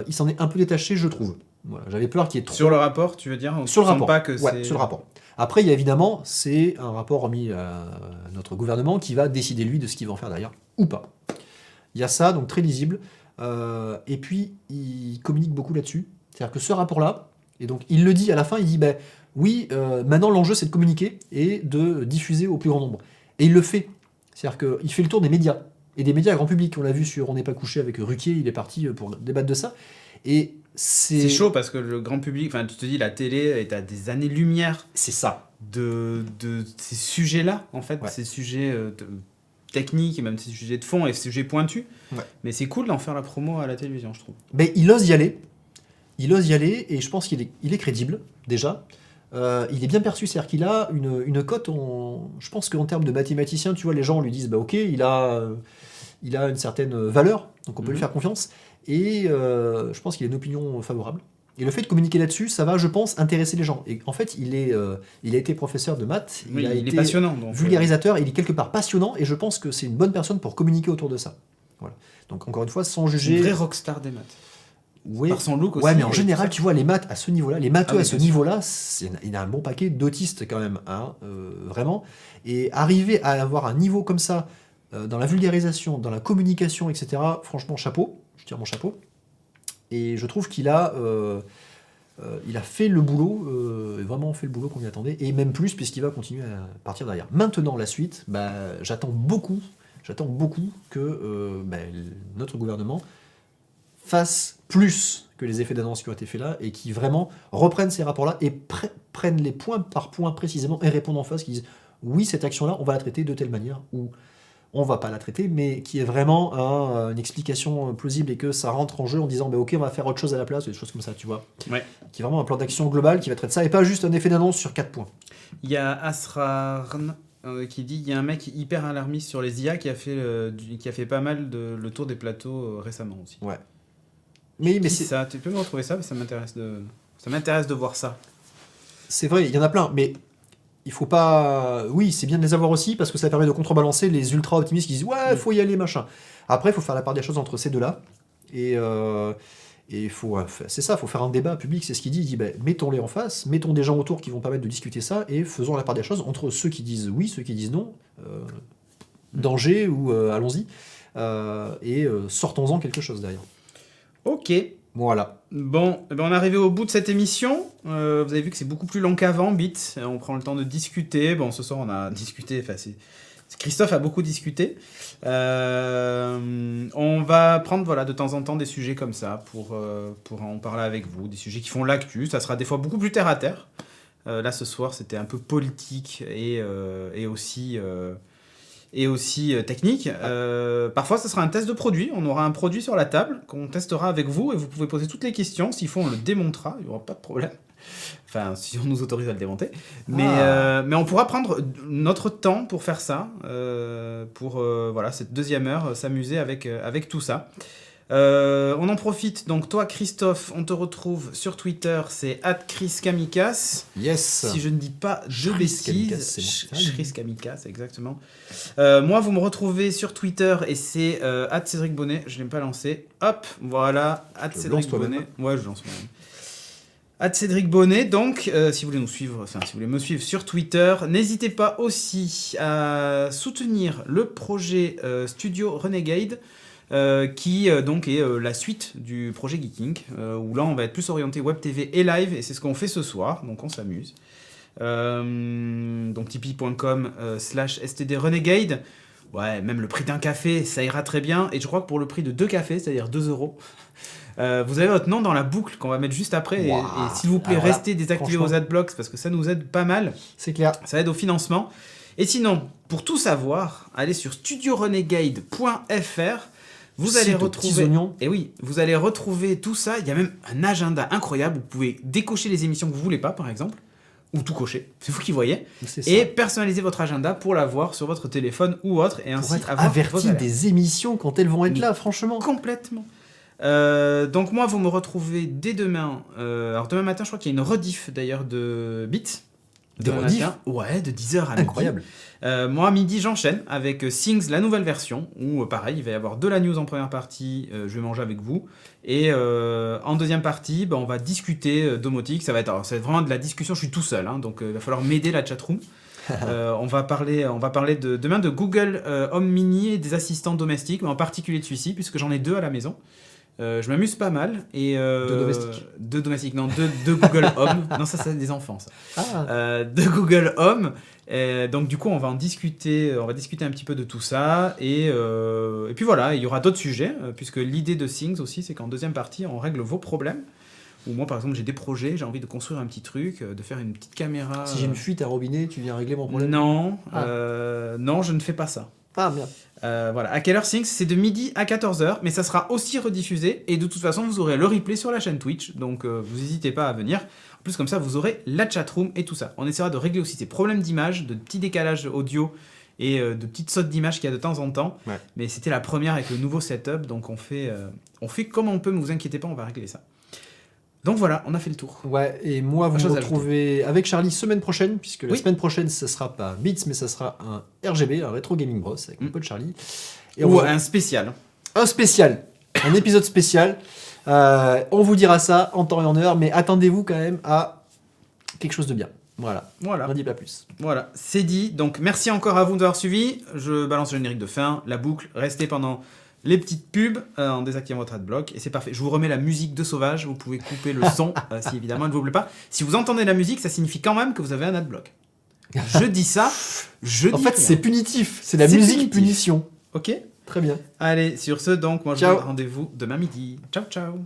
il s'en est un peu détaché, je trouve. Voilà, j'avais peur qu'il y ait trop... Sur le rapport, tu veux dire? Sur le rapport, pas que sur le rapport. Après, il y a évidemment, c'est un rapport remis à notre gouvernement qui va décider, lui, de ce qu'il va en faire derrière, ou pas. Il y a ça, donc très lisible. Et puis, il communique beaucoup là-dessus. C'est-à-dire que ce rapport-là, et donc il le dit à la fin, il dit, oui, maintenant l'enjeu c'est de communiquer et de diffuser au plus grand nombre. Et il le fait. C'est-à-dire qu'il fait le tour des médias. Et des médias à grand public. On l'a vu sur On n'est pas couché avec Ruquier, il est parti pour débattre de ça. Et c'est chaud parce que le grand public, enfin tu te dis la télé est à des années-lumière. C'est ça. De ces sujets-là, en fait, ces sujets techniques et même ces sujets de fond et ces sujets pointus. Ouais. Mais c'est cool d'en faire la promo à la télévision, je trouve. Mais il ose y aller. Et je pense qu'il est crédible, déjà. Il est bien perçu, c'est-à-dire qu'il a une cote, je pense qu'en termes de mathématicien, tu vois, les gens lui disent, ok, il a une certaine valeur, donc on peut lui faire confiance, et je pense qu'il a une opinion favorable. Et le fait de communiquer là-dessus, ça va, je pense, intéresser les gens. Et en fait, il a été professeur de maths, il est passionnant, donc, vulgarisateur, il est quelque part passionnant, et je pense que c'est une bonne personne pour communiquer autour de ça. Voilà. Donc encore une fois, sans juger... Une vraie rockstar des maths. Ouais. Par son look aussi. Ouais, mais en et général, tout ça. tu vois, les maths à ce niveau-là, les matheux Ah oui, à ce bien sûr. niveau-là, il y a un bon paquet d'autistes quand même, hein, vraiment. Et arriver à avoir un niveau comme ça, dans la vulgarisation, dans la communication, etc., franchement, chapeau, je tire mon chapeau. Et je trouve il a fait le boulot, vraiment fait le boulot qu'on lui attendait, et même plus, puisqu'il va continuer à partir derrière. Maintenant, la suite, bah, j'attends beaucoup que notre gouvernement fasse plus que les effets d'annonce qui ont été faits là, et qui vraiment reprennent ces rapports-là et prennent les points par point précisément et répondent en face, qui disent oui, cette action-là, on va la traiter de telle manière, ou on va pas la traiter, mais qui est vraiment une explication plausible et que ça rentre en jeu en disant bah, ok, on va faire autre chose à la place, ou des choses comme ça, tu vois. Ouais. Qui est vraiment un plan d'action global qui va traiter ça, et pas juste un effet d'annonce sur 4 points. Il y a Asrarn qui dit il y a un mec hyper alarmiste sur les IA qui a fait pas mal le tour des plateaux récemment aussi. Ouais. Mais Qui c'est ça, tu peux me retrouver ça, ça m'intéresse de voir ça. c'est vrai, il y en a plein, mais il faut pas. Oui, c'est bien de les avoir aussi parce que ça permet de contrebalancer les ultra optimistes qui disent ouais, faut y aller, machin. Après, il faut faire la part des choses entre ces deux-là. Et c'est ça, il faut faire un débat public, c'est ce qu'il dit. Il dit ben, mettons-les en face, mettons des gens autour qui vont permettre de discuter ça et faisons la part des choses entre ceux qui disent oui, ceux qui disent non, danger ou allons-y, sortons-en quelque chose derrière. Ok. Voilà. Bon, eh ben on est arrivé au bout de cette émission. Vous avez vu que c'est beaucoup plus long qu'avant, Bit. On prend le temps de discuter. Bon, ce soir, on a discuté. Enfin, Christophe a beaucoup discuté. On va prendre de temps en temps des sujets comme ça pour en parler avec vous. Des sujets qui font l'actu. Ça sera des fois beaucoup plus terre à terre. Là, ce soir, c'était un peu politique et aussi technique. Parfois, ce sera un test de produit. On aura un produit sur la table qu'on testera avec vous et vous pouvez poser toutes les questions. S'il faut, on le démontera. Il n'y aura pas de problème. Enfin, si on nous autorise à le démonter. Mais on pourra prendre notre temps pour faire ça. Pour cette deuxième heure, s'amuser avec tout ça. On en profite. Donc, toi, Christophe, on te retrouve sur Twitter. C'est @ChrisKamikas. Yes. Si je ne dis pas de bêtises. ChrisKamikas, exactement. Moi, vous me retrouvez sur Twitter et c'est @Cédric Bonnet. Je ne l'ai pas lancé. Hop, voilà. @Cédric Bonnet. Ouais, je lance moi-même. @Cédric Bonnet, donc si vous voulez nous suivre, si vous voulez me suivre sur Twitter, n'hésitez pas aussi à soutenir le projet Studio Renegade, qui donc est la suite du projet Geeking, où là on va être plus orienté web TV et live, et c'est ce qu'on fait ce soir, donc on s'amuse. Donc tipeee.com/STD Renegade. Ouais, même le prix d'un café, ça ira très bien, et je crois que pour le prix de 2 cafés, c'est-à-dire 2 €, vous avez votre nom dans la boucle qu'on va mettre juste après. Wow. Et s'il vous plaît, Alors là, restez désactivés aux adblocks parce que ça nous aide pas mal. C'est clair. Ça aide au financement. Et sinon, pour tout savoir, allez sur studiorenegade.fr. Vous allez retrouver. Et oui, vous allez retrouver tout ça. Il y a même un agenda incroyable. Vous pouvez décocher les émissions que vous voulez pas, par exemple, ou tout cocher. C'est vous qui voyez. Et personnaliser votre agenda pour l'avoir sur votre téléphone ou autre, et ainsi pour être avoir averti des émissions quand elles vont être là, franchement. Complètement. Donc moi, vous me retrouvez dès demain. Alors demain matin, je crois qu'il y a une rediff d'ailleurs de Beat. Des rediff. Ouais, de 10h à midi. Incroyable. Moi, à midi, j'enchaîne avec Things, la nouvelle version, où pareil, il va y avoir de la news en première partie, je vais manger avec vous. Et en deuxième partie, on va discuter domotique. Ça va être vraiment de la discussion, je suis tout seul, hein, donc il va falloir m'aider la chatroom. On va parler demain de Google Home Mini et des assistants domestiques, mais en particulier de celui-ci, puisque j'en ai 2 à la maison. Je m'amuse pas mal. Et, Deux domestiques. Non, de Google Home. Non, ça, c'est des enfants, ça. De Google Home. Donc, du coup, on va discuter un petit peu de tout ça. Et puis voilà, il y aura d'autres sujets, puisque l'idée de Things aussi, c'est qu'en deuxième partie, on règle vos problèmes. Ou moi, par exemple, j'ai des projets, j'ai envie de construire un petit truc, de faire une petite caméra. Si j'ai une fuite à robinet, tu viens régler mon problème? Non, non, je ne fais pas ça. Ah, merde. Voilà. À quelle heure Things? C'est de midi à 14h, mais ça sera aussi rediffusé. Et de toute façon, vous aurez le replay sur la chaîne Twitch. Donc, vous n'hésitez pas à venir. En plus, comme ça, vous aurez la chatroom et tout ça. On essaiera de régler aussi ces problèmes d'image, de petits décalages audio et de petites sautes d'image qu'il y a de temps en temps. Ouais. Mais c'était la première avec le nouveau setup. Donc, on fait comme on peut, ne vous inquiétez pas, on va régler ça. Donc voilà, on a fait le tour. Ouais, et moi, vous me retrouvez avec Charlie semaine prochaine, puisque la semaine prochaine, ça sera pas Beats, mais ça sera un RGB, un Retro Gaming Bros, avec mon pote Charlie. Et un spécial. Un spécial. Un épisode spécial. On vous dira ça en temps et en heure, mais attendez-vous quand même à quelque chose de bien. Voilà. On n'en dit pas plus. Voilà, c'est dit. Donc merci encore à vous d'avoir suivi. Je balance le générique de fin, la boucle. Restez pendant les petites pubs en désactivant votre adblock. Et c'est parfait. Je vous remets la musique de Sauvage. Vous pouvez couper le son si évidemment il ne vous plaît pas. Si vous entendez la musique, ça signifie quand même que vous avez un adblock. Je dis ça, En fait, rien. c'est punitif. C'est la C'est musique punitif. punition. Ok. Très bien. Allez, sur ce, donc, moi je Ciao. vous donne rendez-vous demain midi. Ciao, ciao.